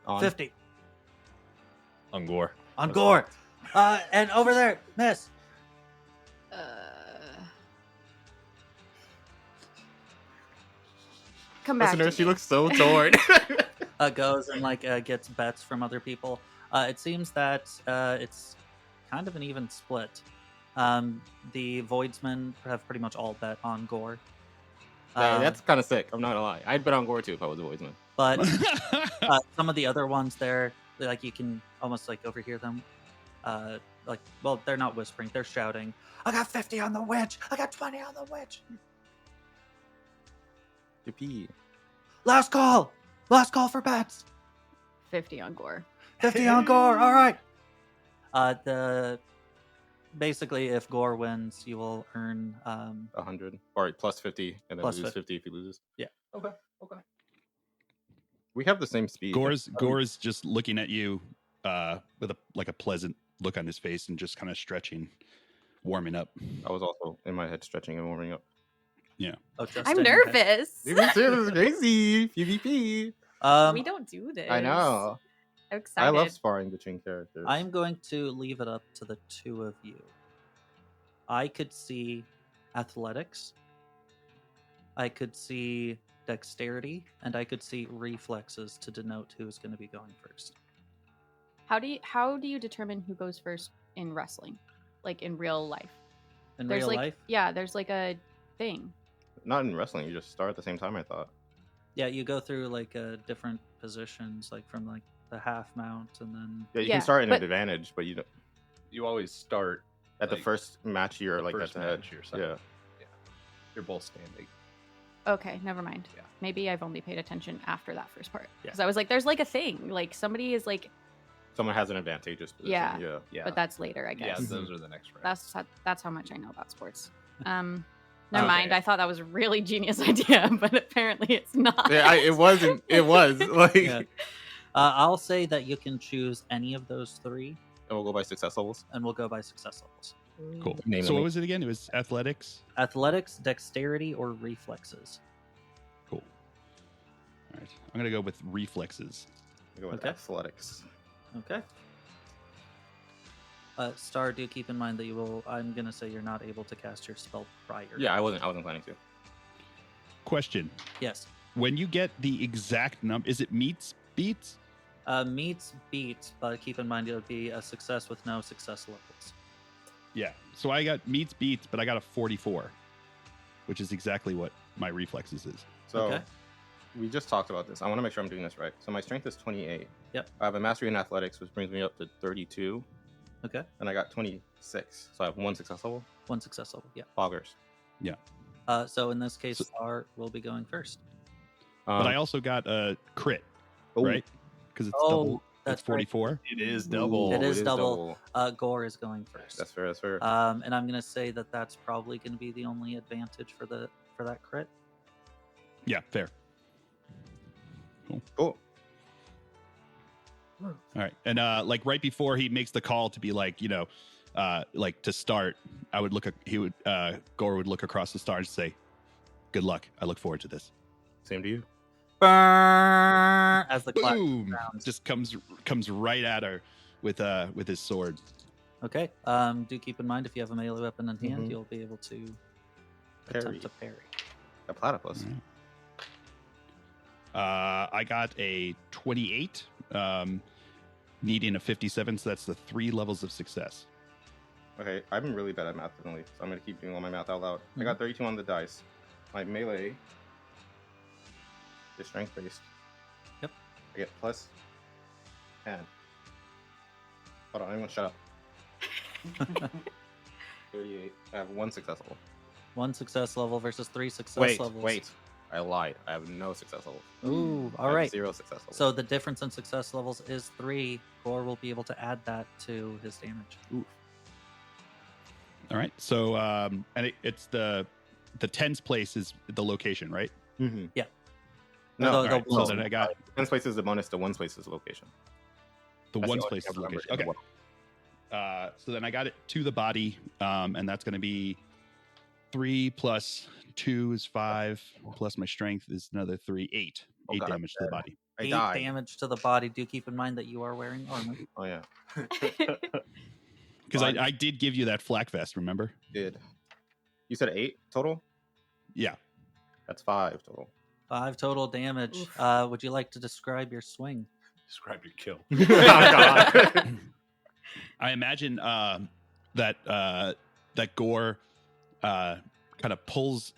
On. 50 on Gore. on That's Gore. And over there, Miss. Come back. Listener, to she me. looks so torn. Goes and gets bets from other people. It seems that it's kind of an even split. The Voidsmen have pretty much all bet on Gore. Yeah, that's kind of sick. I'm not gonna lie. I'd bet on Gore too if I was a Voidsman. But some of the other ones there, like you can almost like overhear them. Well, they're not whispering; they're shouting. I got 50 on the witch. I got 20 on the witch. Yippee. Last call for bets. 50 on Gore. 50 on Gore. All right. Basically, if Gore wins, you will earn 100 or plus 50, and then Plus lose 50. 50 if he loses. Yeah. Okay. We have the same speed. Gore's just looking at you with a pleasant look on his face and just kind of stretching, warming up. I was also in my head stretching and warming up. Oh, just I'm in your head. nervous. Me too. This is crazy. PvP. We don't do this. I know. I'm excited. I love sparring between characters. I'm going to leave it up to the two of you. I could see athletics, I could see dexterity, and I could see reflexes to denote who's going to be going first. How do you determine who goes first in wrestling, like in real life? In There's real like life, there's like a thing. Not in wrestling. You just start at the same time, I thought. yeah, you go through like different positions, like from like the half mount, and then Yeah, you Yeah, can start in but- advantage, but you don't. You always start At the like, first match, you're the like first at the head. match, you're second. Yeah. You're both standing. Okay, never mind. Yeah. Maybe I've only paid attention after that first part. Yeah. Because I was like, there's like a thing. Like somebody is like, Someone has an advantageous position. Yeah. Yeah. Yeah. but that's later, I yeah, guess. those are the next rounds. That's how much I know about sports. Never Okay. mind. I thought that was a really genius idea, but apparently it's not. Yeah, it wasn't. It was like. Yeah. I'll say that you can choose any of those three, And we'll go by success levels. and we'll go by success levels. Cool. Name So them. what was it again? It was athletics. Athletics, dexterity, or reflexes. Cool. All right. I'm gonna go with reflexes. We'll go with Okay. athletics. Okay. Starr, do keep in mind that you will. I'm gonna say you're not able to cast your spell prior. Yeah, I wasn't planning to. Question: Yes. when you get the exact number, is it meets beats? Meets beats, but keep in mind it would be a success with no success levels. Yeah. So I got meets beats, but I got a 44, which is exactly what my reflexes is. So Okay. we just talked about this. I want to make sure I'm doing this right. So my strength is 28. Yep. I have a mastery in athletics, which brings me up to 32. Okay. And I got 26. So I have 1 success level. 1 success level. Yeah. Poggers. So in this case, Starr will be going first. But I also got a crit, oh, right? Because it's Oh, double. that's It's 44. It is double. It is double. Gore is going first. That's fair. That's fair. And I'm gonna say that that's probably gonna be the only advantage for that crit. Yeah, fair. Cool. All right. And like right before he makes the call to be like, like to start, I would look at Gore would look across the Starr and say, "Good luck. I look forward to this." Same to you. Burn! As the clap Boom! sounds. Just comes right at her with his sword. Okay. Do keep in mind if you have a melee weapon in hand, Mhm. you'll be able to Parry. attempt to parry. A platypus. I got a 28, needing a 57, so that's the 3 levels of success. Okay, I'm really bad at math, definitely, so I'm gonna keep doing all my math out loud. I got 32 on the dice. My melee is strength based. Yep. I get plus 10. Hold on, I'm gonna shut up. 38. I have 1 success level. 1 success level versus 3 success levels. Wait. I lied. I have no success levels. Ooh, I all have right. 0 success levels. So the difference in success levels is 3. Gore will be able to add that to his damage. Oof. All right. So and it's the 10's place is the location, right? Mm-hmm. Yeah. No, Although All right, they'll- so then I got 10 place is the bonus, the 1 place is the location. the That's 1's only place thing is I the remember location. in the Okay. So then I got it to the body, and that's going to be 3 plus 2 is 5, plus my strength is another 3, 8. Oh, 8 God, I'm damage to the body. I 8 died. damage to the body. Do keep in mind that you are wearing armor. Oh, yeah. Because Fine. I did give you that flak vest, remember? Did. You said 8 total? Yeah. That's 5 total. 5 total damage. Oof. Would you like to describe your swing? Describe your kill. Oh, God. I imagine that Gore kind of pulls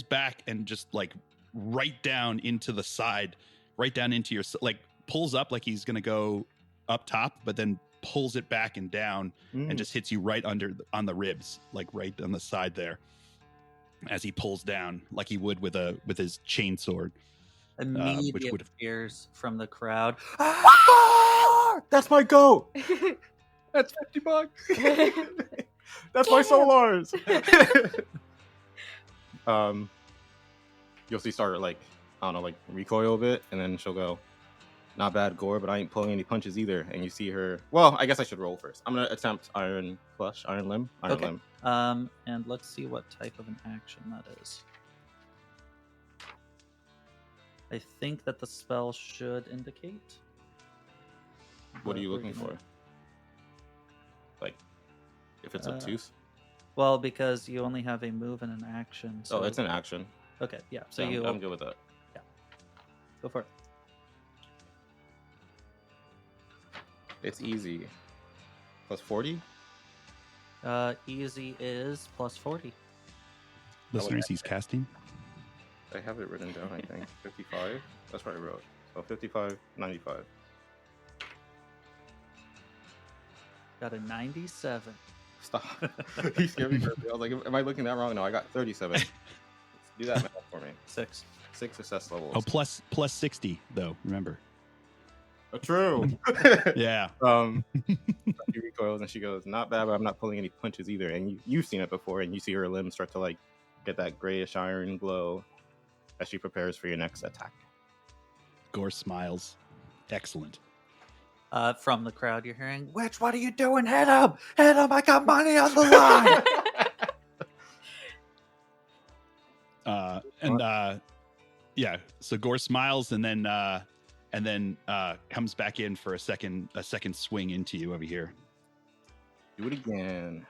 back and just like right down into the side, right down into your like pulls up like he's gonna go up top, but then pulls it back and down and just hits you right on the ribs, like right on the side there, as he pulls down like he would with his chain sword. Immediate would have- cheers from the crowd. That's my goat. That's $50. That's my solars. You'll see Starr like, I don't know, like recoil a bit, and then she'll go, "Not bad, Gore, but I ain't pulling any punches either." And you see her. Well, I guess I should roll first. I'm gonna attempt Iron Limb. Okay. Limb. And let's see what type of an action that is. I think that the spell should indicate. What are you We're looking gonna- for? Like, if it's obtuse? Well, because you only have a move and an action. So Oh, it's an action. Okay, yeah. So So you I'm good with that. go for it. It's easy. Plus 40. Easy is plus 40. Listeners, he's casting. I have it written down. I think 55. That's what I wrote. So 55, 95. Got a 97. Stop. He scared me. I was like, am I looking that wrong? No, I got 37. Let's do that math for me. 6. 6 success levels. Oh, plus 60 though. Remember? Oh, true. Yeah. She recoils and she goes, "Not bad, but I'm not pulling any punches either." And you've seen it before, and you see her limbs start to like get that grayish iron glow as she prepares for your next attack. Gore smiles. Excellent. From the crowd, you're hearing, "Witch, what are you doing? Hit him! Hit him! I got money on the line!" Yeah. So Gore smiles and then comes back in for a second swing into you over here. Do it again.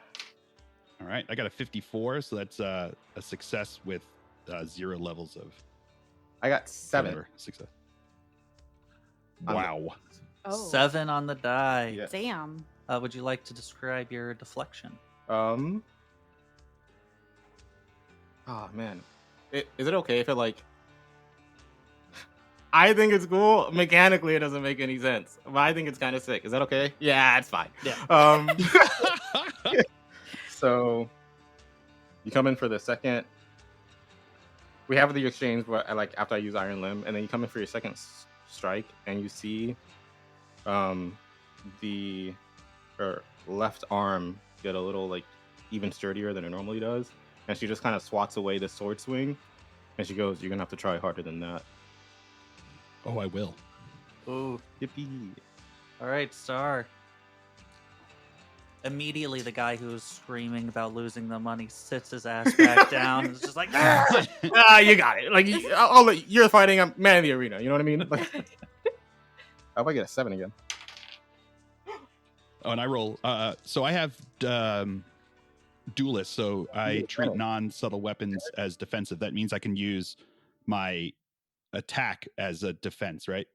All right. I got a 54, so that's a success with 0 levels of I got 7. whatever success. I'm Wow. Oh, 7 on the die. Yes. damn. Would you like to describe your deflection? Oh man, is it okay if it like? I think it's cool. Mechanically, it doesn't make any sense, but I think it's kind of sick. Is that okay? Yeah, it's fine. Yeah. So you come in for the second. We have the exchange, but like after I use Iron Limb, and then you come in for your second strike, and you see, the left arm get a little like even sturdier than it normally does, and she just kind of swats away the sword swing, and she goes, "You're gonna have to try harder than that." Oh, I will. Ooh. Yippee! All right, Starr. Immediately, the guy who was screaming about losing the money sits his ass back down and is just like, You got it. Like you're fighting a man in the arena. You know what I mean? Like, how about I get a 7 again? Oh, and I roll. So I have duelist, so I treat non-subtle weapons as defensive. That means I can use my attack as a defense, right?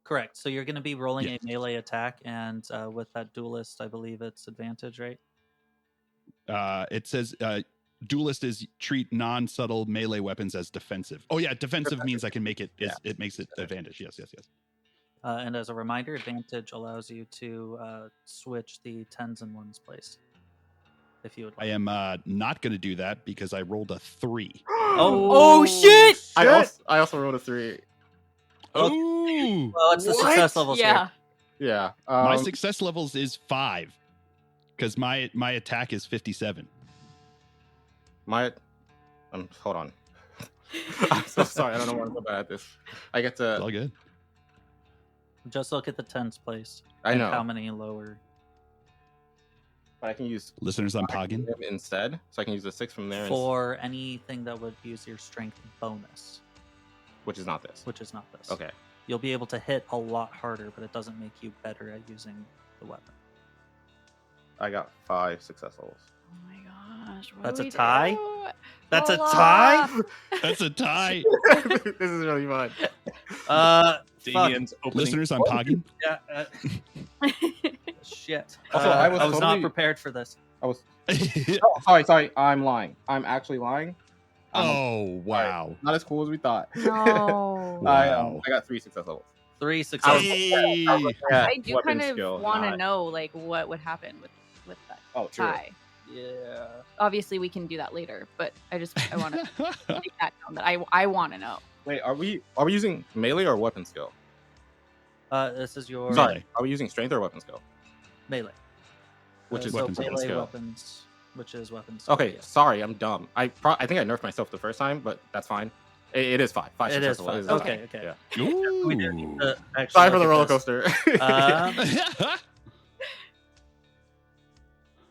Correct. So you're going to be rolling a melee attack, and with that duelist, I believe it's advantage, right? It says duelist is treat non-subtle melee weapons as defensive. Oh yeah, defensive means I can make it. It makes it advantage. Yes. And as a reminder, advantage allows you to switch the 10s and 1s place. If you would like. I am not going to do that because I rolled a 3. Oh shit! I also rolled a 3. Oh, Well, it's the success levels Yeah. Yeah. my success levels is 5 because my attack is 57. Hold on. I'm so sorry. I don't know why I'm so bad at this. I get It's to. all good. Just look at the 10s place. I and know. how many lower. But I can use Listeners, I'm pogging. him instead, so I can use the 6 from there, For anything that would use your strength bonus, which is not this. which is not this. Okay. You'll be able to hit a lot harder, but it doesn't make you better at using the weapon. I got 5 success levels. Oh my gosh. What That's do a we tie? do? That's a Hold tie? up. That's a tie. This is really fun. Fuck. Damien's opening. Listeners, I'm pogging. Yeah. Shit. Also, I was not totally- prepared for this. I was. Oh, sorry. I'm lying. I'm actually lying. Oh wow! Not as cool as we thought. No. Wow. I got 3 success levels. 3 success. Hey. I do Weapon kind of skill, want to not- know like what would happen with that Oh, true. tie. Yeah. Obviously, we can do that later, but I want to make that known that I want to know. Wait, are we using melee or weapon skill? This is your Sorry, are we using strength or weapon skill? melee. Which is so weapons melee skill. weapons, which is weapons. skill, Okay, yes. sorry, I'm dumb. I think I nerfed myself the first time, but that's fine. It is 5. 5 It success is levels. fun. It is Okay. Yeah. Ooh. We do need to actually Sorry for look the at roller this. coaster.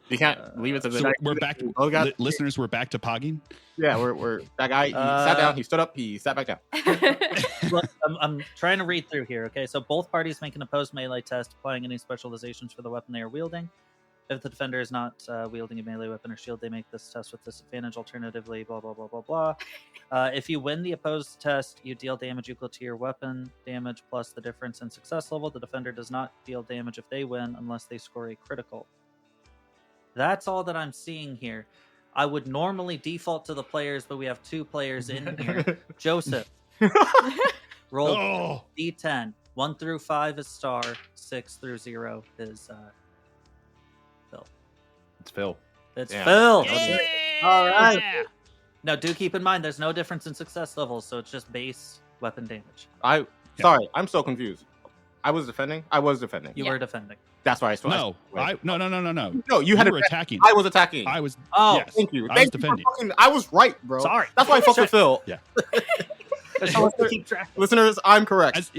You can't leave it to the. So we're back. Oh, God. Listeners, we're back to pogging. Yeah, we're that guy. He sat down. He stood up. He sat back down. Look, I'm trying to read through here. Okay, so both parties make an opposed melee test, applying any specializations for the weapon they are wielding. If the defender is not wielding a melee weapon or shield, they make this test with disadvantage. Alternatively, blah blah blah blah blah. If you win the opposed test, you deal damage equal to your weapon damage plus the difference in success level. The defender does not deal damage if they win unless they score a critical. That's all that I'm seeing here. I would normally default to the players, but we have 2 players in here. Joseph, roll Oh, D10. 1 through 5 is Starr. 6 through 0 is Phil. It's Phil. It's Yeah. Phil. yeah. All right. Now, do keep in mind there's no difference in success levels, so it's just base weapon damage. Sorry, I'm so confused. I was defending. You were defending. That's why I switched. No, no. No, you had were to. attacking. I was attacking. I was. Oh, yes. Thank you. I was Thank you for defending. I was right, bro. Sorry. That's why I fucked with Phil. Yeah. I want to keep track. Listeners, I'm correct.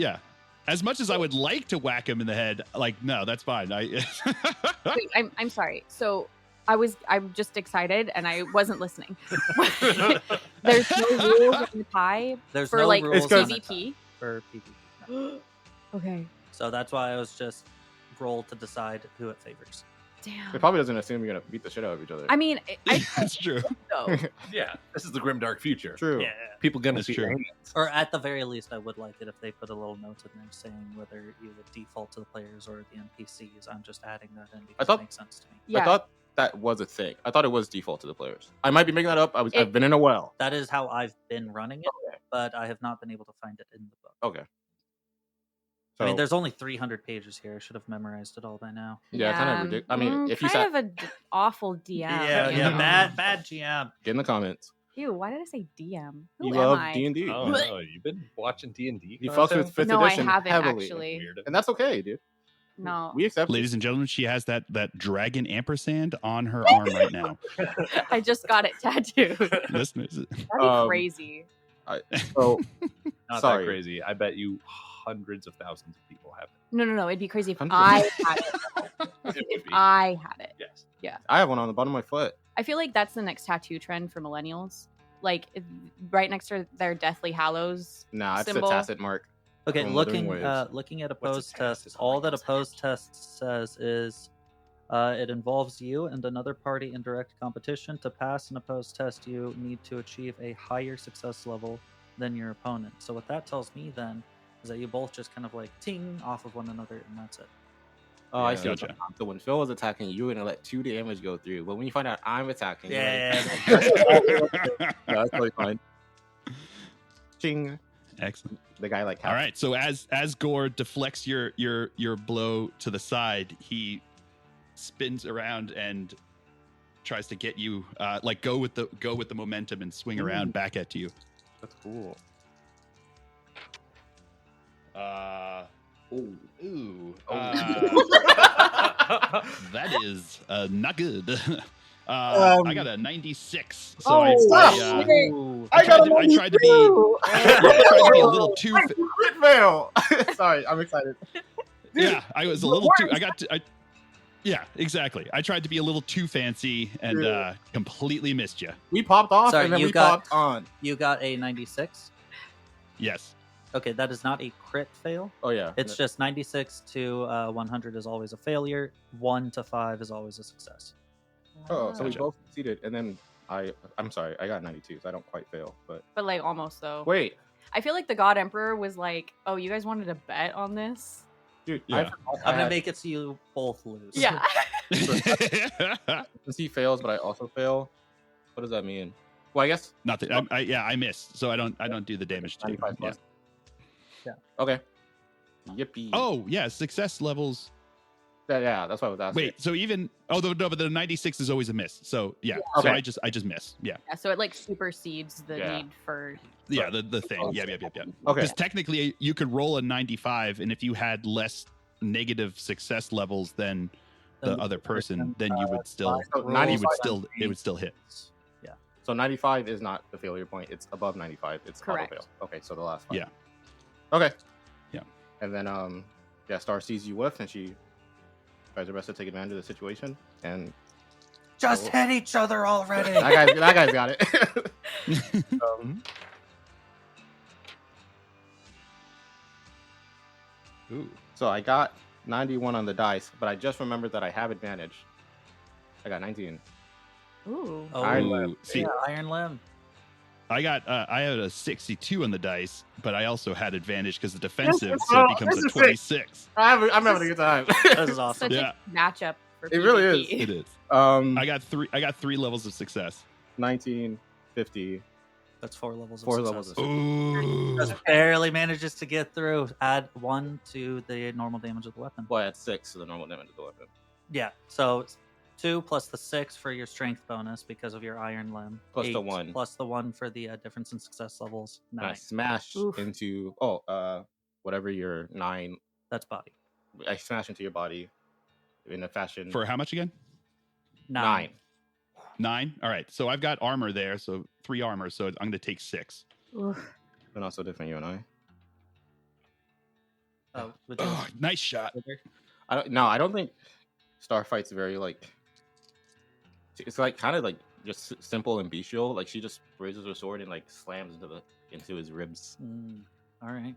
As much as I would like to whack him in the head, like no, that's fine. Wait, I'm sorry. So I'm just excited and I wasn't listening. There's no rules in the tie There's for no like rules on the PvP. tie for PvP. No. Okay. So that's why I was just roll to decide who it favors. Damn. It probably doesn't assume you're gonna beat the shit out of each other. I mean, I That's true. though. Yeah, this is the grimdark future. True. Yeah. People gonna That's see true. your hands. Or at the very least, I would like it if they put a little note in there saying whether you would default to the players or the NPCs. I'm just adding that in because thought- it makes sense to me. Yeah. I thought that was a thing. I thought it was default to the players. I might be making that up. I've been in a well. That is how I've been running it, Okay. but I have not been able to find it in the book. Okay. I mean, So- there's only 300 pages here. I should have memorized it all by now. Yeah, kind of ridiculous. I mean, if you kind sat, of a awful DM. Bad GM. get in the comments. Ew, why did I say DM? Who You am love I? D&D. Oh no, you've been watching D&D. He fucks with fifth No, I edition haven't heavily, actually. and that's okay, dude. No, We accept. it. Ladies and gentlemen, she has that dragon ampersand on her arm right now. I just got it tattooed. Listeners, That'd be Um, crazy. So Not sorry. that crazy. I bet you hundreds of thousands of people have it. No. It'd be crazy if Hundred- I had it. It would If be. I had it. Yes. I have one on the bottom of my foot. I feel like that's the next tattoo trend for millennials. Like right next to their Deathly Hallows. Nah, it's Symbol. a tacit mark. Okay, From looking Wuthering Waves. looking at What's a opposed test? tests, I all like that those opposed test says is it involves you and another party in direct competition. To pass an opposed test, you need to achieve a higher success level than your opponent. So what that tells me then is that you both just kind of like ting off of one another, and that's it. Oh, I Yeah. see. Gotcha. So when Phil is attacking, you're gonna let 2 damage go through. But when you find out I'm attacking, you're Yeah. like, no, that's totally fine. Ching. excellent. The guy like. All right, so as Gore deflects your blow to the side, he spins around and tries to get you like go with the momentum and swing around back at you. That's cool. Ooh. That is not good. I got a 96. So I Ooh. tried to be a little too. Crit fail. Sorry, I'm excited. Yeah, I was a little too. Yeah, exactly. I tried to be a little too fancy and completely missed you. We popped off Sorry, and then you we got- popped on. You got a 96. Yes. Okay, that is not a crit fail. Oh yeah. It's just 96 to 100 is always a failure. 1 to 5 is always a success. Oh, so we Gotcha. both succeeded, and then I'm sorry, I got 92, so I don't quite fail. But But like almost though. wait, I feel like the God Emperor was like, "Oh, you guys wanted to bet on this?" dude, Yeah. I forgot I'm I gonna had- make it so you both lose. Yeah. since he fails, but I also fail. What does that mean? Well, I guess Not that I missed, so I don't do the damage to you. 95 Yeah. plus. Okay. Yippee. Oh yeah, success levels. yeah, that's what I was asking. Wait, so even but the 96 is always a miss. So yeah, Okay. so I just miss. Yeah, Yeah, so it like supersedes the Yeah. need for. yeah, the thing. Yeah. Okay. Because technically you could roll a 95, and if you had less negative success levels than the Then other person, then you would So still 95 it would still hit. Yeah. So 95 is not the failure point. It's above 95. It's Correct. auto fail. Okay, so the last one. Yeah. Okay. Yeah. And then Starr sees you whiff, and she tries her best to take advantage of the situation. And Just hit each other already. that guy's got it. Ooh. So I got 91 on the dice, but I just remembered that I have advantage. I got 19. Ooh. Oh, Iron Ooh, see, yeah, Iron Limb. I had a 62 on the dice, but I also had advantage because the defensive, This is so it so- becomes this a is sick. 26. I'm having a good time. This is awesome. Such Yeah. a matchup for It really is. PvP. It is. I I got three levels of success. 19, 50, That's 4 levels of 4 success. levels of Ooh. Just barely manages to get through. Add 1 to the normal damage of the weapon. Well, I had 6 to the normal damage of the weapon. Yeah, so it's 2 plus the 6 for your strength bonus because of your Iron Limb. Plus the 8 1. Plus the 1 for the difference in success levels. And I 9. smash Oof. into whatever your 9. That's body. I smash into your body in a fashion For how much again? 9. 9. All right. So I've got armor there, so 3 armor. So I'm going to take 6. Oof. They're not so different, you and I. Oh, would you- Oh, nice shot. I don't think Starfight's very like. It's like kind of like just simple and bestial. Like she just raises her sword and like slams into his ribs. all right.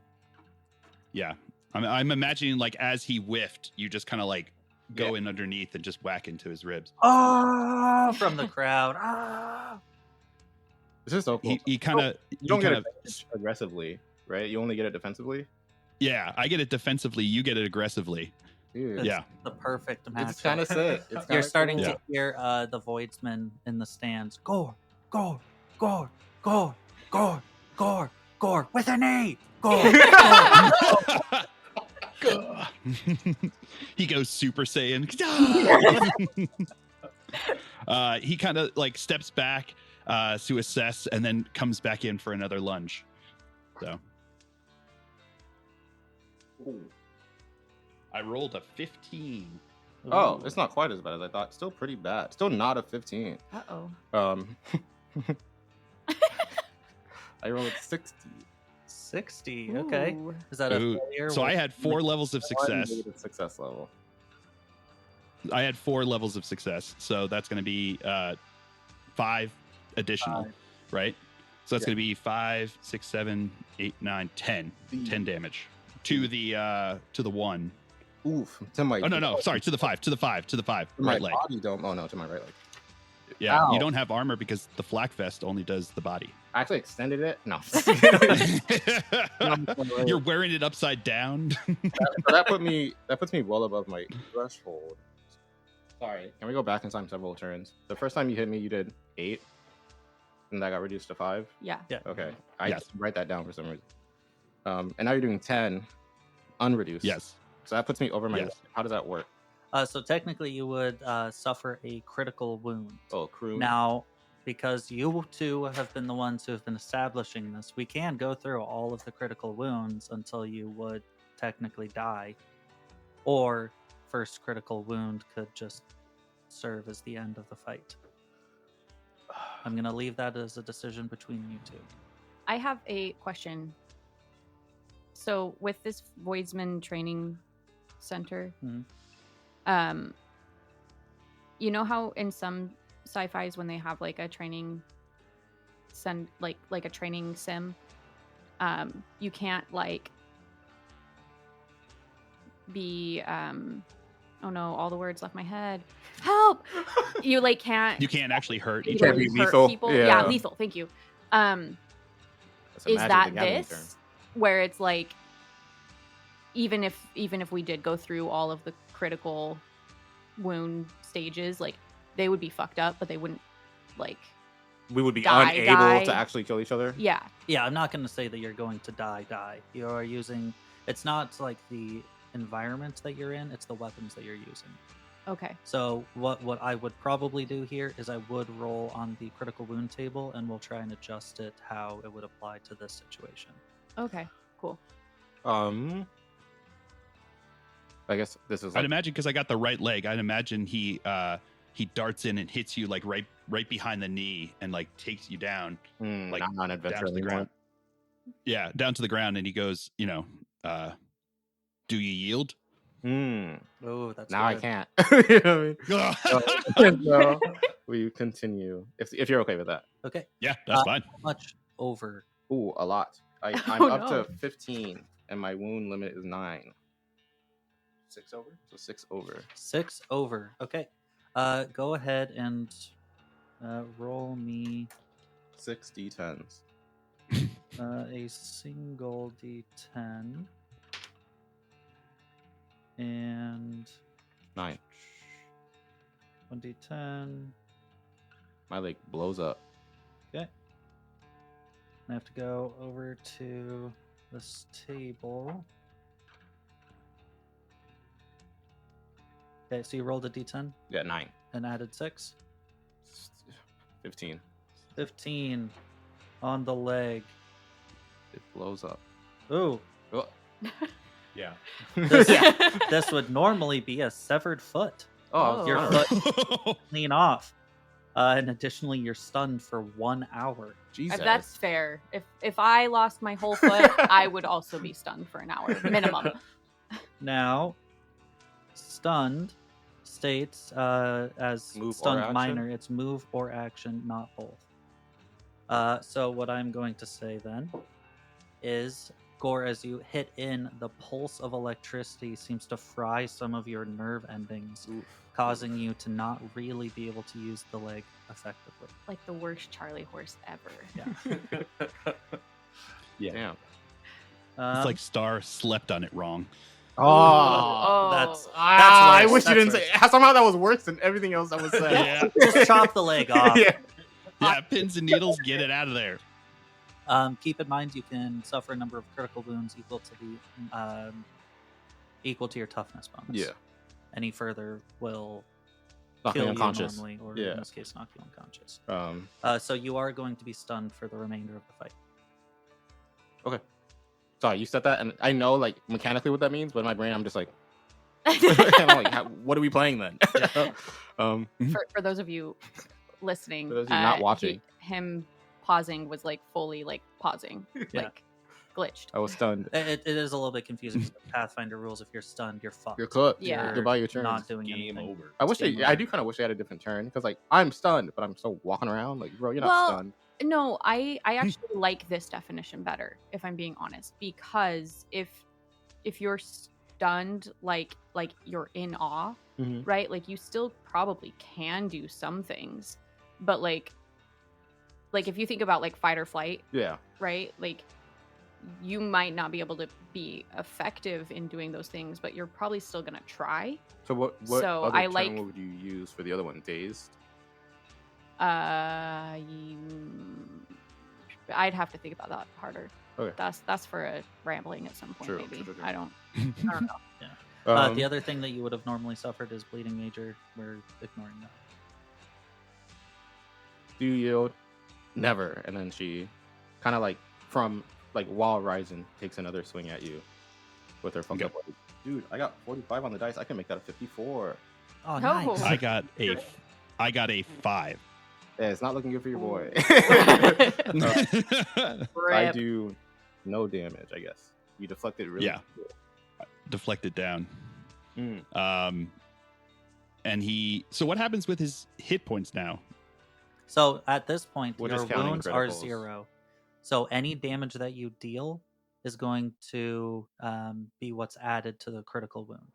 Yeah. I'm imagining like as he whiffed, you just kind of like go in underneath and just whack into his ribs. Oh, from the crowd. Ah. This is so cool. He kind of You don't get it aggressively, right? You only get it defensively. Yeah, I get it defensively. You get it aggressively. Dude. It's Yeah. the perfect match. It's kind of sick. You're starting cool. to hear the Voidsmen in the stands. Gore, gore, gore, gore, gore, gore, gore, with an E. Gore, gore. He goes Super Saiyan. He kind of like steps back to assess and then comes back in for another lunge. So I rolled a 15. Oh, it's not quite as bad as I thought. Still pretty bad. Still not a 15. Uh-oh. I rolled 60. 60. Okay. Ooh. Is that a Ooh. failure? So I with- had 4 levels of success. One negative success level. I had 4 levels of success, so that's going to be 5 additional, 5. right? So that's going to be 5, 6, 7, 8, 9, 10. 10 damage to the 1. Oof. To my Oh no, sorry, to the 5, to the my right leg. body don't. Oh no, to my right leg. Yeah, Ow. you don't have armor because the flak vest only does the body. I actually extended it. No. You're wearing it upside down. So that puts me well above my threshold. Sorry. Can we go back in time several turns? The first time you hit me, you did 8, and that got reduced to 5. Yeah. Yeah. Okay. I Yes. write that down for some reason. And now you're doing 10, unreduced. Yes. So that puts me over my. Yes. How does that work? So technically, you would suffer a critical wound. Oh, crew. Now, because you two have been the ones who have been establishing this, we can go through all of the critical wounds until you would technically die. Or first critical wound could just serve as the end of the fight. I'm going to leave that as a decision between you two. I have a question. So with this Voidsman training center, Mhm. You know how in some sci-fis when they have like a training like a training sim, you can't like be oh no, all the words left my head. Help! You like can't You can't actually hurt each can't other. be hurt lethal. people. Yeah. Yeah, lethal. Thank you. That's a Is Magic that the Gathering this term. where it's like even if we did go through all of the critical wound stages, like they would be fucked up, but they wouldn't like We would be Die. unable to actually kill each other. yeah. Yeah, I'm not going to say that you're going to die. You are using... It's not like the environment that you're in, it's the weapons that you're using. Okay. So what I would probably do here is I would roll on the critical wound table, and we'll try and adjust it how it would apply to this situation. Okay. Cool. I guess this is I'd like, imagine because I got the right leg. I'd imagine he darts in and hits you like right behind the knee and like takes you down like, I'm not an down adventurer to the anymore. ground. Yeah, down to the ground, and he goes, do you yield? Oh, that's Now I good. can't. You know what I mean? So we continue if you're okay with that. Okay, Yeah, that's fine. how much over? Ooh, a lot. I'm Oh, up no. to 15, and my wound limit is 9. 6 over. So 6 over. 6 over. Okay. Go ahead and roll me 6 d10s. a single d10 and 9. 1d10. My leg blows up. Okay. I have to go over to this table. Okay, so you rolled a d10 Yeah, 9. and added 6. 15. 15 on the leg. It blows up. Ooh, Oh, Yeah. this would normally be a severed foot. Oh. Your alright. foot clean off. And additionally, you're stunned for 1 hour. Jesus. That's fair. If I lost my whole foot, I would also be stunned for an hour minimum. Now, stunned states as Move or stunned action? minor. It's move or action, not both. So what I'm going to say then is Gore, as you hit in, the pulse of electricity seems to fry some of your nerve endings, causing you to not really be able to use the leg effectively. Like the worst Charlie horse ever. Yeah. Damn. It's like Starr slept on it wrong. That's I worse. wish you That's didn't say. Somehow that was worse than everything else that was said. Yeah. Just chop the leg off. Yeah, pins and needles, get it out of there. Keep in mind you can suffer a number of critical wounds equal to your toughness bonus. Yeah. Any further will Knock me kill you unconscious. normally, or Yeah. in this case, knock you unconscious. So you are going to be stunned for the remainder of the fight. Okay. Sorry, you said that, and I know like mechanically what that means, but in my brain I'm just like, and I'm like, what are we playing then? For those of you listening, For those of you not watching. him pausing was like fully like pausing, Yeah. like glitched. I was stunned. It is a little bit confusing. With the Pathfinder rules, if you're stunned, you're fucked. You're cooked. Yeah. Goodbye your turn. Not doing Game anything. over. I wish Game I over. do kind of wish I had a different turn because like I'm stunned, but I'm still walking around. Like, bro, you're not Well, stunned. No, I actually like this definition better, if I'm being honest, because if you're stunned, like you're in awe, Mhm. right? Like you still probably can do some things, but like if you think about like fight or flight, Yeah. right? Like you might not be able to be effective in doing those things, but you're probably still gonna try. So what So other I term like- would you use for the other one? Dazed. I'd have to think about that harder. Okay. That's for a rambling at some point. True, Maybe true. I don't know. The other thing that you would have normally suffered is bleeding major. We're ignoring that. Do you yield? Never. And then she kind of like from like while rising takes another swing at you with her fucked Okay. up leg. Dude, I got 45 on the dice. I can make that a 54. Oh, No. nice. I got a 5. Yeah, it's not looking good for your boy. I Rip. do no damage, I guess. You deflected really Yeah. Deflected down. Mm. And so what happens with his hit points now? So at this point, We're your just counting wounds are criticals. 0. So any damage that you deal is going to be what's added to the critical wound,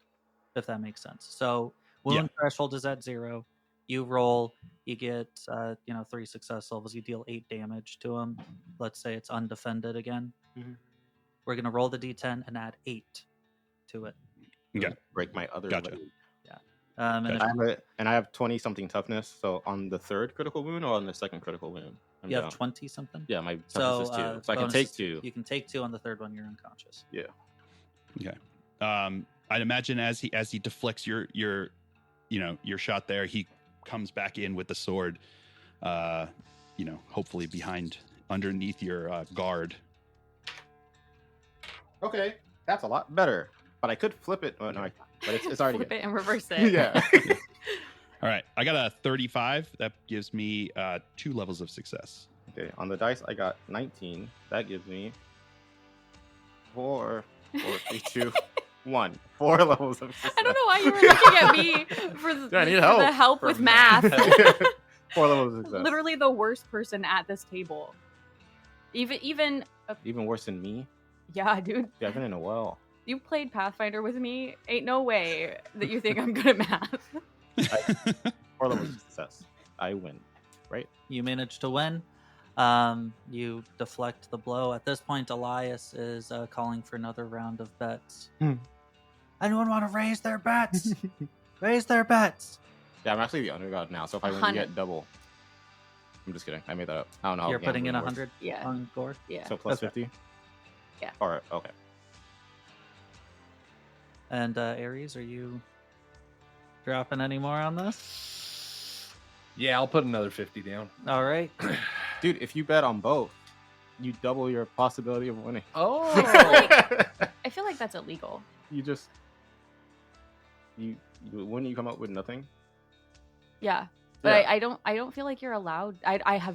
if that makes sense. So wound threshold is at 0. You roll, you get 3 success levels. You deal 8 damage to him. Let's say it's undefended again. Mhm. We're gonna roll the d10 and add 8 to it. Okay. Break my other Gotcha. leg. And Gotcha. if I have 20 something toughness. So on the third critical wound or on the second critical wound? I'm you have down. 20 something. Yeah, my toughness So, is 2. So I can bonus take is- 2. You can take 2 on the third one. You're unconscious. I'd imagine as he deflects your shot there, he comes back in with the sword, hopefully underneath your guard. Okay, that's a lot better. But I could flip it. Oh, no, but it's already Flip good. it and reverse it. Yeah. All right, I got a 35. That gives me 2 levels of success. Okay, on the dice, I got 19. That gives me 4, 3, 2, 1. 4 levels of success. I don't know why you were looking at me for the, Dude, I need for help the help for with math. 4 levels of success. Literally the worst person at this table. Even Even worse than me. yeah, dude. Yeah, I've been in a well. You played Pathfinder with me. Ain't no way that you think I'm good at math. 4 levels of success. I win. You manage to win. You deflect the blow. At this point, Elias is calling for another round of bets. Anyone want to raise their bets? Raise their bets. Yeah, I'm actually the underdog now, so if I win, you 100. get double. I'm just kidding. I made that up. I don't know. how You're putting in gambling works. 100 Yeah. on Gore. Yeah. So plus Okay. 50? Yeah. Alright, okay. And Ares, are you dropping any more on this? Yeah, I'll put another 50 down. All right. Dude, if you bet on both, you double your possibility of winning. Oh, I feel like that's illegal. you just wouldn't you come up with nothing? Yeah. But Yeah. I don't feel like you're allowed. I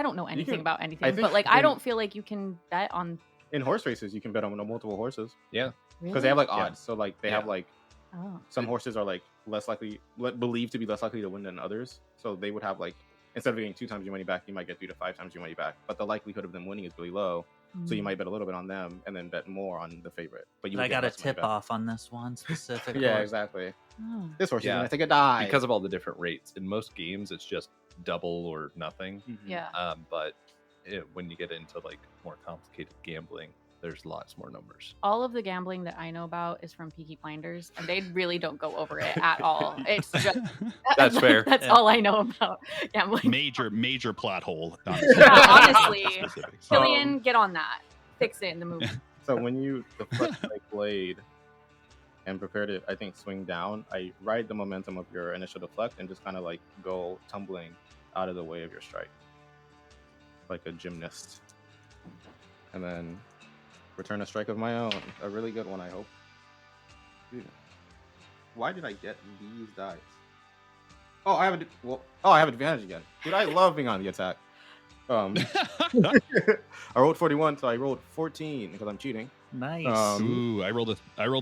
don't know anything can- about anything, think but like I in- don't feel like you can bet on In horse races, you can bet on multiple horses because really? they have like Yeah. odds. So like they have Yeah. like Oh. some horses are like less likely, believed to be less likely to win than others. So they would have like instead of getting 2 times your money back, you might get 3 to 5 times your money back. But the likelihood of them winning is really low. So you might bet a little bit on them and then bet more on the favorite. But you But I would get got a less money tip back. off on this one specific. Yeah, horse. exactly. Oh. This horse is Yeah. gonna take a die because of all the different rates. In most games, it's just double or nothing. Yeah. But when you get into like more complicated gambling, there's lots more numbers. All of the gambling that I know about is from Peaky Blinders, and they really don't go over it at all. It's just That's fair. That's Yeah. all I know about gambling. major plot hole. Yeah, honestly. Specifics. Killian, get on that. Fix it in the movie. So when you deflect my blade and prepare to, I think, swing down, I ride the momentum of your initial deflect and just kind of like go tumbling out of the way of your strike, like a gymnast, and then return a strike of my own, a really good one, I hope. Dude, why did I get these dice? Oh, I have advantage again. Dude, I love being on the attack. I rolled 41, so I rolled 14 because I'm cheating. Nice. Ooh, I rolled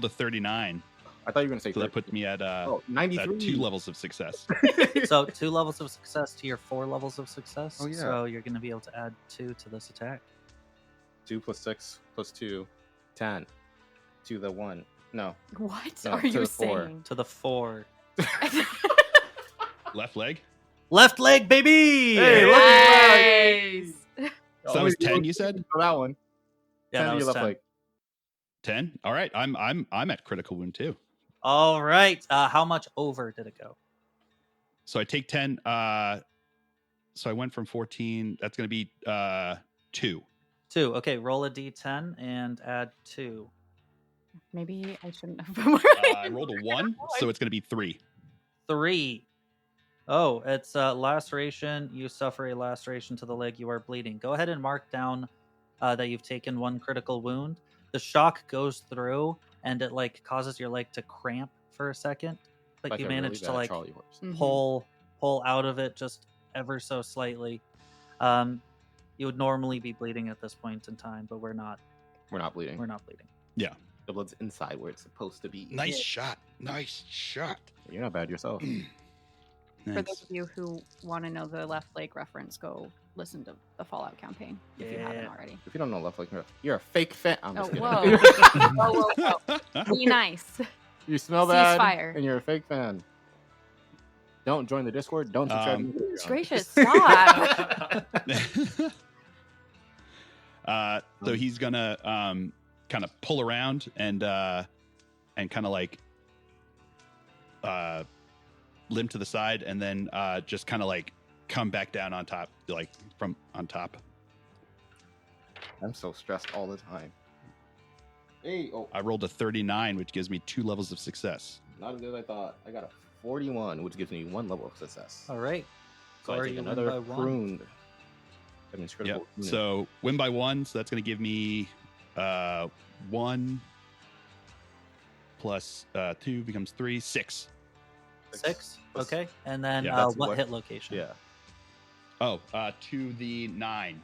a 39. I thought you were gonna say So that put me at 93. 2 levels of success. So 2 levels of success to your 4 levels of success. Oh, yeah. So you're going to be able to add 2 to this attack. 2 plus 6 plus 2, 10 to the 1. No, What No, are to you the 4. saying? To the 4. Left leg. Left leg, baby! Hey, look at Nice. So that was 10, you said? For that one. Yeah, 10 that to was your left 10. leg. 10. All right, I'm at critical wound too. All right. How much over did it go? So I take 10. So I went from 14. That's going to be 2. 2. Okay, roll a d10 and add 2. Maybe I shouldn't have been I rolled a 1, so it's going to be 3. 3. Oh, it's laceration. You suffer a laceration to the leg. You are bleeding. Go ahead and mark down that you've taken 1 critical wound. The shock goes through, and it like causes your leg to cramp for a second, but Like you a really manage to bad like trolley horse. Mhm. pull out of it just ever so slightly. You would normally be bleeding at this point in time, but we're not. We're not bleeding. We're not bleeding. The blood's inside where it's supposed to be. Nice shot. Nice shot. You're not bad yourself. For Nice. those of you who want to know the left leg reference, go listen to the Fallout campaign if you haven't Yeah. already. If you don't know left leg, you're a fake fan. I'm Oh, just kidding. whoa. Whoa. Be nice. You smell Cease bad, fire. and you're a fake fan. Don't join the Discord. Don't subscribe. to the Goodness Patreon. gracious, stop. So he's gonna kind of pull around and kind of like limp to the side, and then just kind of like come back down on top, like from on top. I'm so stressed all the time. Hey, oh, I rolled a 39, which gives me 2 levels of success. not as good as I thought. I got a 41, which gives me 1 level of success. All right. So I Or take you win another by 1. pruned. That means Yep. critical. wound. So win by 1, so that's going to give me 1 plus 2 becomes 3, 6. 6. Plus- Okay. And then Yeah, that's what what- hit location? Yeah. Oh, to the 9.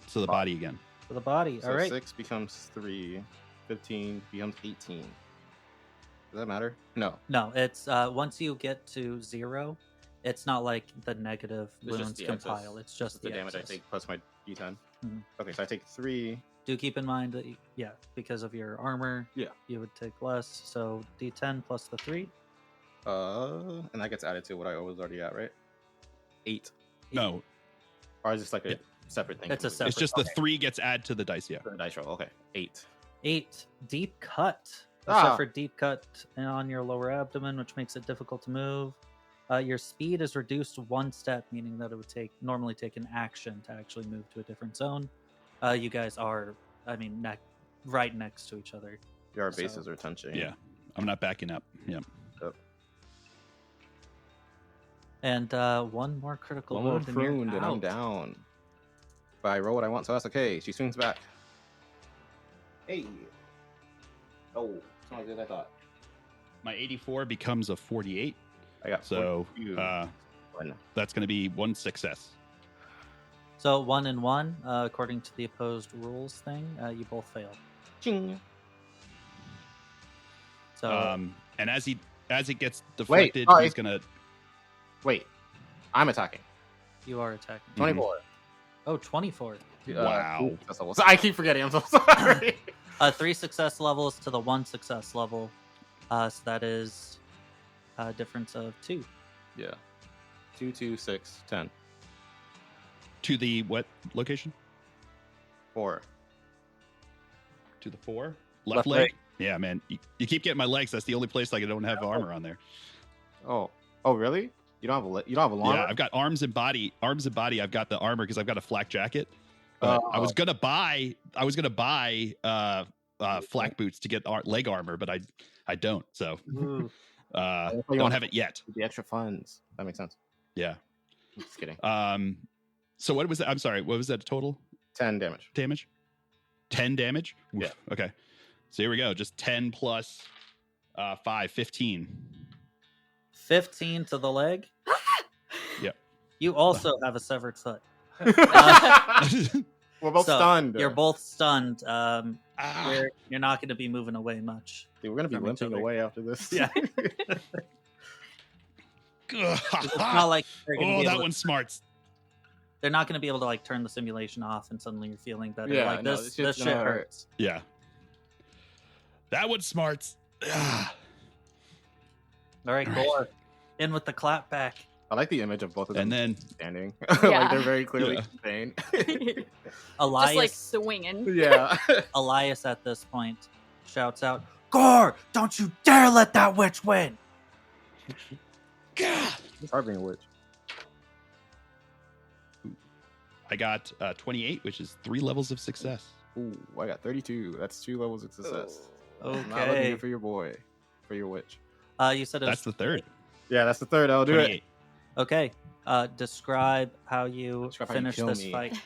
So the body again. For the body. So All right. 6 becomes 3. 15 becomes 18. Does that matter? No. No, it's once you get to 0, it's not like the negative It's just wounds the compile. excess. It's just the the damage I excess. take plus my d10. Mhm. Okay, so I take 3. Do keep in mind that, because of your armor, Yeah. you would take less. So d10 plus the 3. And that gets added to what I was already at, right? 8. No, Or is this like a Yeah. separate thing? It's a completely? it's just the 3 gets added to the dice. Yeah. The dice roll. Okay, 8. 8. Deep cut. Ah. Suffer deep cut on your lower abdomen, which makes it difficult to move. Your speed is reduced 1 step, meaning that it would normally take an action to actually move to a different zone. You guys are, right next to each other. Your So- bases are touching. Yeah. I'm not backing up. Yeah. And 1 more critical One more wound, and you're pruned, and I'm out. down. But I roll what I want, so that's okay. She swings back. Hey. Oh, it's not as good as I thought. My 84 becomes a 48. I got So 42. One. that's going to be 1 success. So 1 and 1, according to the opposed rules thing, you both fail. Ching. So And as it gets deflected, sorry. he's going to. Wait, I'm attacking. you are attacking. 24. Oh, 24. Wow. Success levels. I keep forgetting. I'm so sorry. 3 success levels to the 1 success level. So that is a difference of 2. Yeah. 2, 2, 6, 10. To the what location? 4. To the 4? Left Leg? leg. Yeah, man. You keep getting my legs. That's the only place like I don't have armor on there. Oh. Oh, really? You don't have a long Yeah, armor? I've got arms and body. Arms and body. I've got the armor because I've got a flak jacket. But I was gonna buy flak boots to get leg armor, but I don't. So don't have it yet. The extra funds. That makes sense. Yeah. I'm just kidding. So what was that? I'm sorry. What was that total 10 damage. 10 damage? Oof. Yeah. Okay. So here we go. Just 10 plus 5, 15. 15 to the leg. Yep. You also have a severed foot. We're both So, stunned. You're both stunned. Ah. You're not going to be moving away much. Dude, we're gonna be from each limping other. away after this. Yeah. It's not like they're going to Oh, be that able one's smarts. they're not going to be able to like turn the simulation off and suddenly you're feeling better. Yeah, like no, this this shit's shit gonna hurt. hurts. Yeah. That one's smarts. Ah. All right, All right. Gore. In with the clap back. I like the image of both of them And then standing. Yeah. Like they're very clearly Yeah. in pain. Elias Just like swinging. Yeah. Elias at this point shouts out, "Gore, don't you dare let that witch win!" Gah. It's hard being a witch. I got 28, which is 3 levels of success. Ooh, I got 32. That's 2 levels of success. Not looking Okay. good for your boy. For your witch. You said it was That's the third. Yeah, that's the third. I'll do 28. okay. Describe how you Describe how you finish kill this me. fight.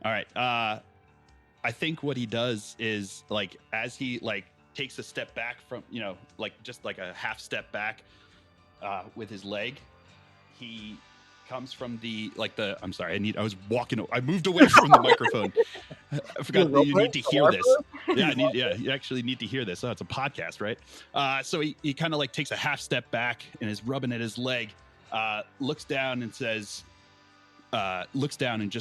All right. I think what he does is like as he like takes a step back from, like just like a half step back with his leg, he comes from I'm sorry, I moved away from the microphone. I forgot that you need to hear this. Yeah, you actually need to hear this. Oh, it's a podcast, right? So he kind of like takes a half step back and is rubbing at his leg, looks down and just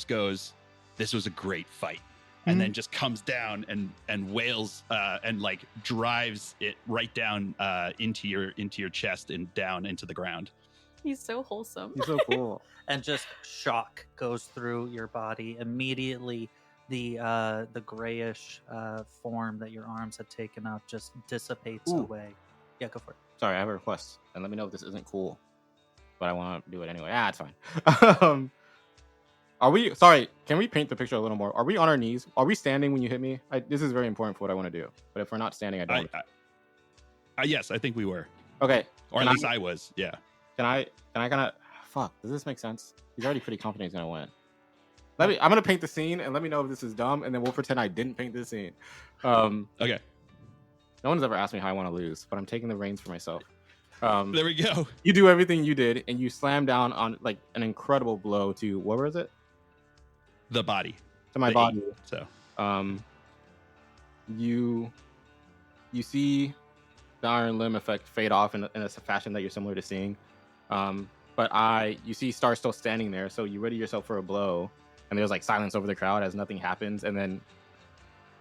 goes, "This was a great fight." And then just comes down and wails and like drives it right down into your chest and down into the ground. He's so wholesome. He's so cool. And just shock goes through your body immediately. The grayish form that your arms had taken up just dissipates Ooh. away. Yeah, go for it. Sorry, I have a request. And let me know if this isn't cool. But I want to do it anyway. It's fine. Can we paint the picture a little more? Are we on our knees? Are we standing when you hit me? This is very important for what I want to do. But if we're not standing, I don't. Yes, I think we were. Okay. Or at least I was. Yeah. Can I kind of... Fuck, does this make sense? He's already pretty confident he's going to win. I'm going to paint the scene and let me know if this is dumb, and then we'll pretend I didn't paint this scene. Okay. No one's ever asked me how I want to lose, but I'm taking the reins for myself. There we go. You do everything you did, and you slam down on like an incredible blow to... What was it? The body. To my The body. So. You see the Iron Limb effect fade off in a fashion that you're similar to seeing. But you see Starr still standing there, so you ready yourself for a blow, and there's like silence over the crowd as nothing happens, and then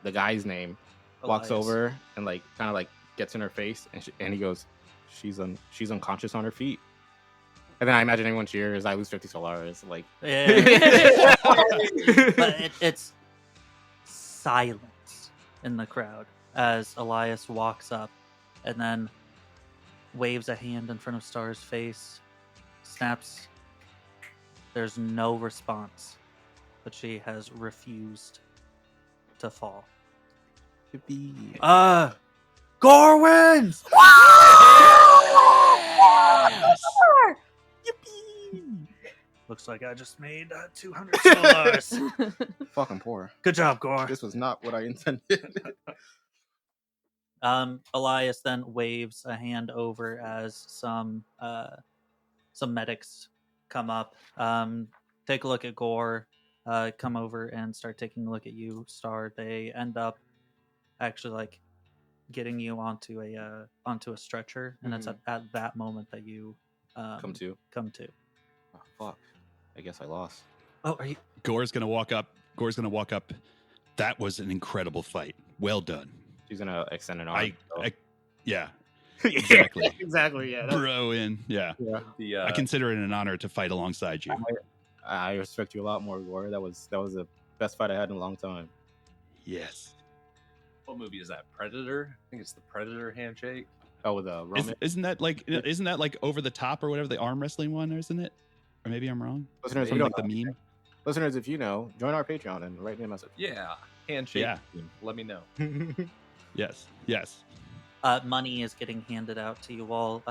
the guy's name walks Elias. over and like kind of like gets in her face, and he goes, she's unconscious on her feet. And then I imagine everyone cheers. I lose 50 solars. Like, Yeah. But it's silence in the crowd as Elias walks up and then waves a hand in front of Starr's face, snaps. There's no response, but she has refused to fall. Gore wins! Looks like I just made 200 dollars. fucking poor. Good job, Gore. This was not what I intended. Elias then waves a hand over as some medics come up, take a look at Gore, come over and start taking a look at you, Starr. They end up actually like getting you onto a stretcher, and it's at that moment that you Come to. come to. Oh, fuck. I guess I lost. Oh, are you? Gore's gonna walk up. That was an incredible fight. Well done. She's gonna extend an arm. Yeah, exactly. Exactly. Yeah. Bro in. Yeah. The I consider it an honor to fight alongside you. I respect you a lot more, Gore. That was the best fight I had in a long time. Yes. what movie is that? Predator? I think it's the Predator handshake. Oh, with Roman. Isn't that like Over the Top or whatever, the arm wrestling one, isn't it? Or maybe I'm wrong. Listeners, Something like the meme. Listeners, if you know, join our Patreon and write me a message. Yeah, handshake. Yeah. Let me know. Yes. Money is getting handed out to you all.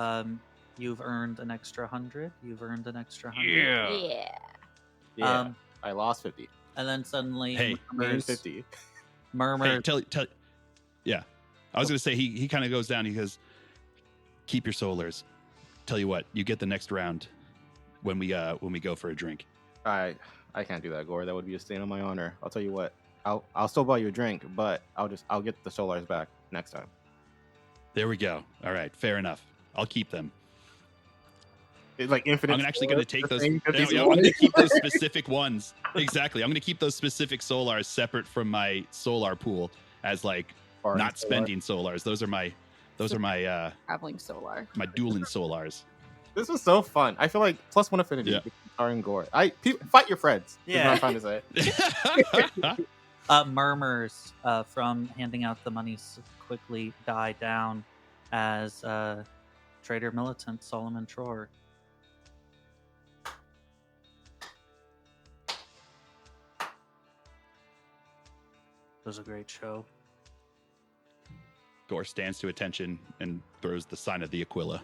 You've earned an extra 100. You've earned an extra 100. Yeah. I lost 50. And then suddenly, Hey. murmurs, 50. Hey, tell. Yeah, I was gonna say he kind of goes down. He goes, "Keep your solars. Tell you what, you get the next round when we go for a drink." I can't do that, Gore. That would be a stain on my honor. I'll tell you what. I'll still buy you a drink, but I'll get the solars back next time. There we go. All right, fair enough. I'll keep them. It's like infinite. I'm actually going to take those. same 50 I'm going to keep those specific ones. Exactly. I'm going to keep those specific solars separate from my solar pool as like Foreign not solar. spending solars. Those are my Traveling solar. my dueling solars. This was so fun. I feel like +1 affinity. Yeah. Are in Gore. Fight your friends. Yeah. Is what I'm trying to say. Murmurs from handing out the money quickly die down as Trader Militant Solomon Tror. It was a great show. Gore stands to attention and throws the sign of the Aquila.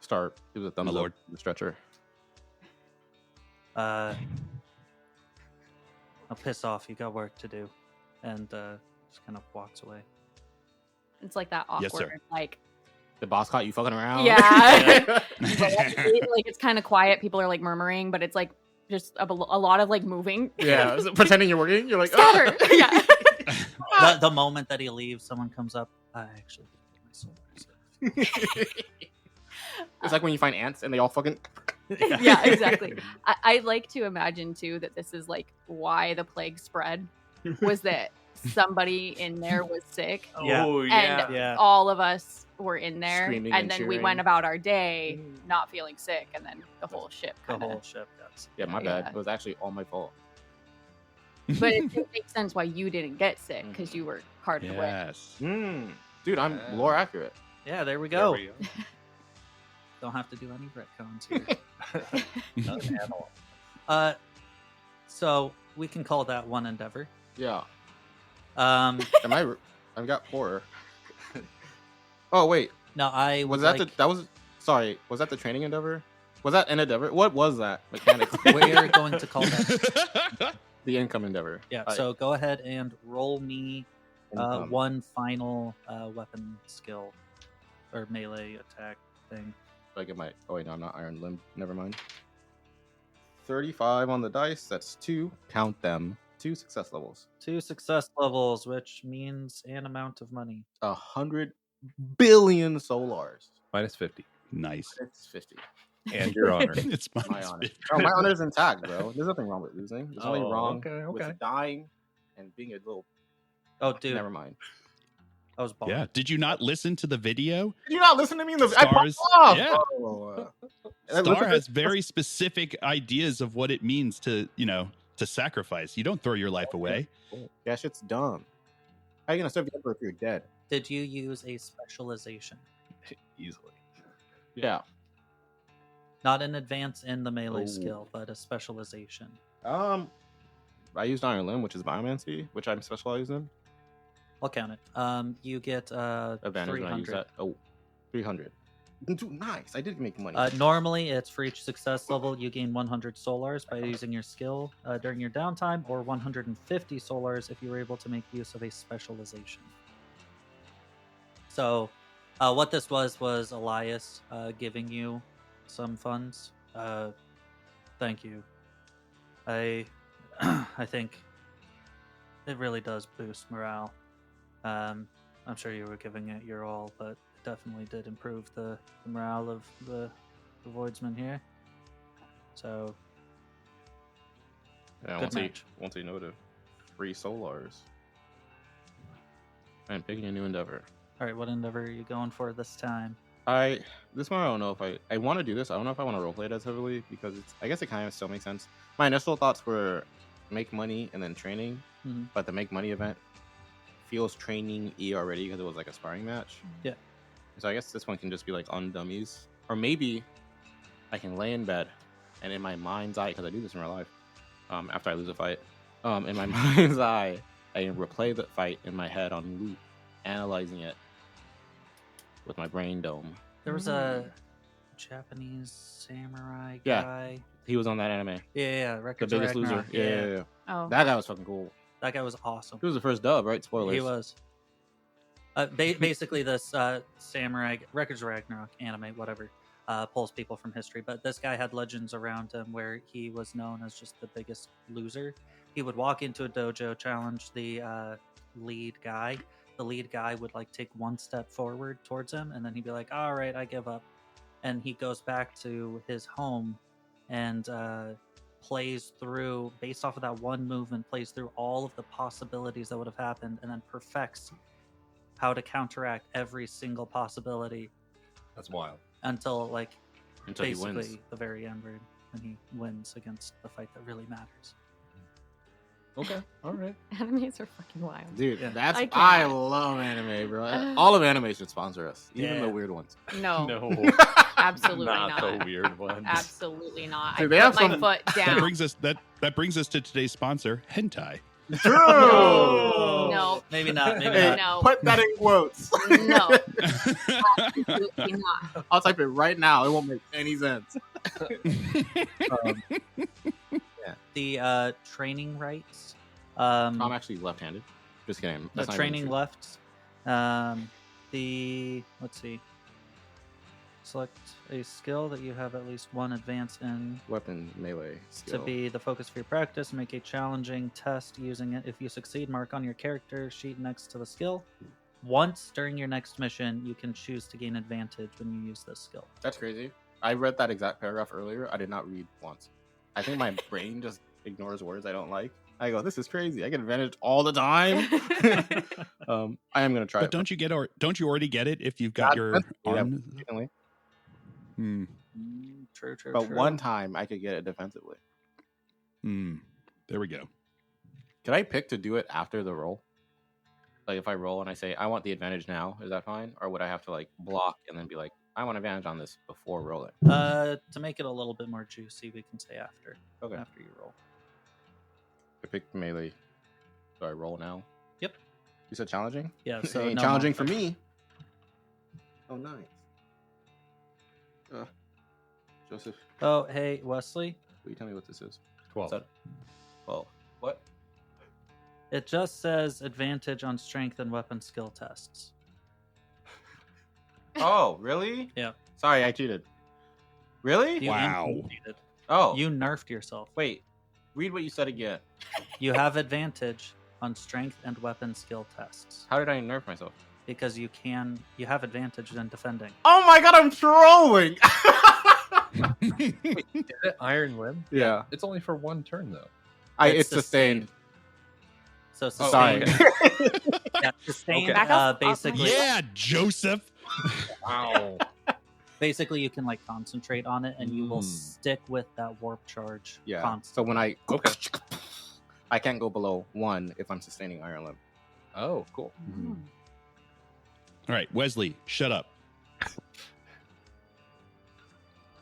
Starr, give it a thumbs My up. lord. The stretcher. I'll piss off. You got work to do, and just kind of walks away. It's like that Yes, awkward, sir. like The boss caught you fucking around. Yeah. like it's kind of quiet. People are like murmuring, but it's like just a lot of like moving. Yeah. Pretending you're working. You're like, Scatter. Yeah. The moment that he leaves, someone comes up. I actually did my solar reserve. It's like when you find ants and they all fucking. Yeah, exactly. I like to imagine too that this is like why the plague spread was that somebody in there was sick Yeah. Oh and Yeah. all of us were in there Screaming and and then we cheering. went about our day not feeling sick and then the whole ship The kinda, whole ship got sick. Yeah, my Yeah. bad. It was actually all my fault. but it makes sense why you didn't get sick because you were carted away. Yes. Dude, I'm lore accurate. Yeah, there we There go. we go. Don't have to do any retcons here. Not an animal. So we can call that one endeavor. Yeah. Um, I've got horror. Oh wait, no, I was would that like, was that the training endeavor? Was that an endeavor? What was that mechanically? we're going to call that. The income endeavor. Yeah. So go ahead and roll me Income. one final weapon skill or melee attack thing. Like it might. Oh wait, no, I'm not Iron Limb. Never mind. 35 on the dice. That's 2. Count them. 2 success levels. 2 success levels, which means an amount of money. 100 billion solars. Minus 50. Nice. It's 50. And your honor. It's My minus honor. 50. Oh, my honor's intact, bro. There's nothing wrong with losing. There's only Oh, wrong okay. with dying and being a little. Oh, dude, Never mind. I was bald. Yeah. Did you not listen to the video? Did you not listen to me in the Starr's- yeah. Listen Starr to has this- very specific ideas of what it means to sacrifice. You don't throw your life away. Yeah, shit's dumb. How are you gonna serve the emperor if you're dead? Did you use a specialization? Easily. Yeah. Not an advance in the melee Oh. skill, but a specialization. I used Iron Limb, which is Biomancy, which I'm specialized in. I'll count it. You get Advantage when I use 300. that. Oh, 300. Dude, nice. I did make money. Normally, it's for each success level, you gain 100 solars by using your skill during your downtime, or 150 solars if you were able to make use of a specialization. So, what this was Elias giving you some funds. Thank you. I think it really does boost morale. I'm sure you were giving it your all, but it definitely did improve the morale of the Voidsman here. So Yeah, Good match. once you know the free solars. I'm picking a new endeavor. All right, what endeavor are you going for this time? This one I don't know if I want to do this. I don't know if I want to roleplay it as heavily because I guess it kind of still makes sense. My initial thoughts were make money and then training, but the make money event feels training-y already because it was like a sparring match. Yeah. So I guess this one can just be like on dummies, or maybe I can lay in bed and in my mind's eye, because I do this in real life. After I lose a fight, in my mind's eye, I replay the fight in my head on loop, analyzing it with my brain dome. There was a Japanese samurai Yeah. guy. He was on that anime. Yeah, The Records biggest of loser. Ragnarok. Yeah. Oh, That guy was fucking cool. That guy was awesome. He was the first dub, right? Spoilers. He was. Basically, this samurai Records of Ragnarok anime, whatever, pulls people from history. But this guy had legends around him where he was known as just the biggest loser. He would walk into a dojo, challenge the lead guy. The lead guy would like take one step forward towards him, and then he'd be like, "All right, I give up." And he goes back to his home and plays through, based off of that one movement, plays through all of the possibilities that would have happened, and then perfects how to counteract every single possibility That's wild. until like Until he basically wins. the very end when he wins against the fight that really matters. Okay. All right. animes are fucking wild. Dude, Yeah. that's I I can't. love anime, bro. All of anime should sponsor us, even Yeah. the weird ones. No, No. absolutely not not. the weird ones. Absolutely not. Dude, I they have put my some- foot That down. brings us to today's sponsor, hentai. True. No. Maybe not. Maybe Hey, not. No. put that in quotes. No, absolutely not. I'll type it right now. It won't make any sense. The training rights. I'm actually left-handed. Just kidding. The That's not even training true. left. Let's see. Select a skill that you have at least one advance in Weapon melee skill. to be the focus for your practice. Make a challenging test using it. If you succeed, mark on your character sheet next to the skill. Once during your next mission, you can choose to gain advantage when you use this skill. That's crazy. I read that exact paragraph earlier. I did not read once. I think my brain just ignores words I don't like. I go, this is crazy. I get advantage all the time. I am gonna try But it. don't you already get it if you've got your on? Definitely. True. But one time I could get it defensively. There we go. Could I pick to do it after the roll? Like if I roll and I say I want the advantage now, is that fine? Or would I have to like block and then be like, I want advantage on this before rolling? To make it a little bit more juicy, we can say after. Okay. After you roll. I picked melee. So I roll now. Yep. You said challenging? Yeah. So So ain't no challenging for modifier. me. Oh, nice. Joseph, Oh, hey, Wesley. will you tell me what this is? 12. Is that- 12. What? It just says advantage on strength and weapon skill tests. Oh, really? Yeah. Sorry, I cheated. Really? You Wow. implemented. Oh, You nerfed yourself. wait. Read what you said again. You have advantage on strength and weapon skill tests How did I nerf myself? because you have advantage in defending. Oh my god, I'm trolling! Is it Iron Limb? Yeah. It's only for one turn though. It's sustained. So Oh, sustained. okay. Yeah, sustained. Okay. Back off. Basically, Yeah, Joseph. Wow. basically, you can like concentrate on it, and you will Mm. stick with that warp charge. Yeah. Constantly. So when I Okay. I can't go below 1 if I'm sustaining Iron Limb. Oh, cool. Mm. All right, Wesley, shut up.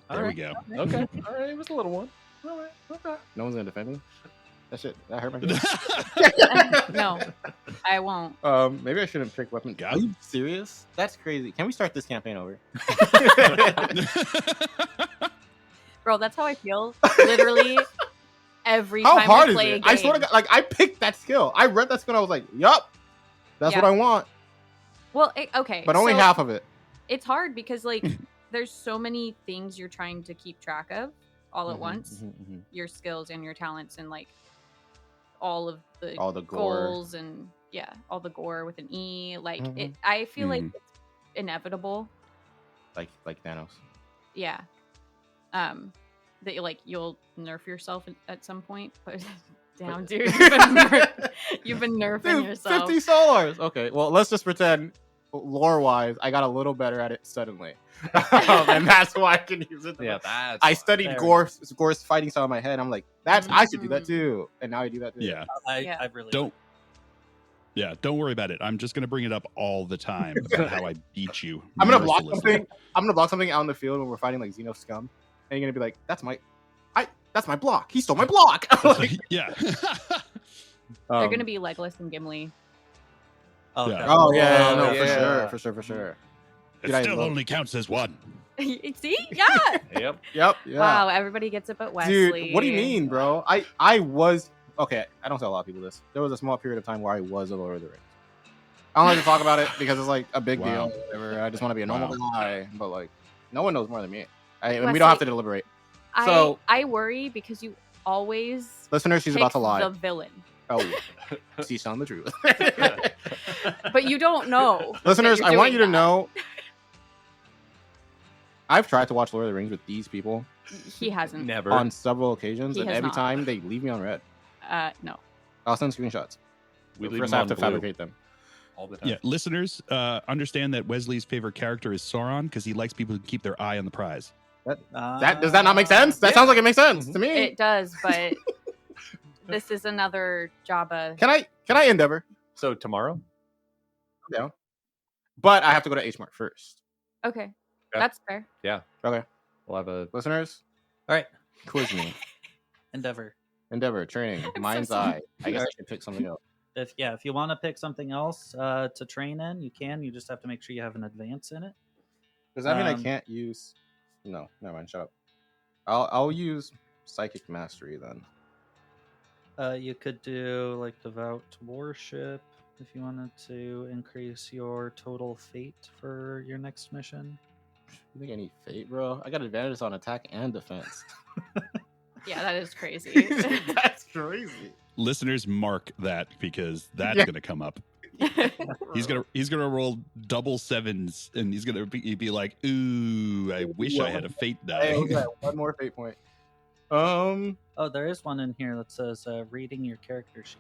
There we go. Okay. All right. It was a little one. All right. Okay. No one's gonna defend me. That hurt my feelings. No, I won't. Maybe I shouldn't pick weapon. Got Are it. you serious? That's crazy. Can we start this campaign over? Bro, that's how I feel literally every How time hard we is play a it? game. I swear to God, like I picked that skill. I read that skill and I was like, yup, that's Yeah. what I want. Well, okay. But only so half of it. It's hard because like there's so many things you're trying to keep track of all at once. Your skills and your talents and like all of the All the gore. goals and all the gore with an E. Like Mhm. it, I feel like Mhm. it's inevitable. Like Thanos. Yeah. that you'll nerf yourself at some point. But damn, But- dude, you've been nerfing Dude, yourself. 50 solars. Okay, well, let's just pretend lore-wise, I got a little better at it suddenly. And that's why I can use it. Yeah, that's I why. studied There we Gore's fighting style in my head. I'm like, I should do that too. And now I do that too. Yeah. I really Don't. Yeah, don't worry about it. I'm just gonna bring it up all the time about how I beat you. I'm gonna block mercilessly. something. I'm gonna block something out in the field when we're fighting like Xeno scum, and you're gonna be like, "That's my block. He stole my block." Like, Yeah. They're gonna be Legolas and Gimli. Oh, Yeah. okay. Oh yeah, Oh, no, yeah. for sure. It Dude, I still love- only counts as one. See, yeah. Yep. Yep. Yeah. Wow, everybody gets it but Wesley. Dude, what do you mean, bro? I was okay. I don't tell a lot of people this. There was a small period of time where I was a Lord of the Rings. I don't like to talk about it because it's like a big Wow. deal. Or whatever. I just want to be a normal Wow. guy, but like, no one knows more than me. And we Wesley, don't have to deliberate. So- I worry because you always Listeners, she's pick about to lie. the villain, Oh, she's telling the truth. but you don't know. that Listeners, you're I want doing you to that. know. I've tried to watch Lord of the Rings with these people He hasn't. Never. on several occasions, He and has every not. time they leave me on red. No. I'll send screenshots. We leave First, them I have to on blue fabricate them. all the time. Yeah, listeners, understand that Wesley's favorite character is Sauron because he likes people who keep their eye on the prize. That does that not make sense? That Yeah. sounds like it makes sense to me. It does, but this is another Jabba. Can I endeavor? So tomorrow, Yeah. But I have to go to H Mart first. Okay, Yeah. that's fair. Okay. we'll have a. Listeners, All right, quiz me. Endeavor. Endeavor, training, so mind's sorry. eye. I guess I should pick something else. If you want to pick something else to train in, you can. You just have to make sure you have an advance in it. Does that mean I Um, can't use? No, never mind. Shut up. I'll use psychic mastery then. You could do like devout worship if you wanted to increase your total fate for your next mission. You think I need fate, bro? I got advantages on attack and defense. Yeah, that is crazy. That's crazy. Listeners, mark that because that's Yeah. gonna come up. He's gonna roll double sevens and he's gonna be like, "Ooh, I wish I had a fate Hey, die." okay, one more fate point. Oh, there is one in here that says reading your character sheet.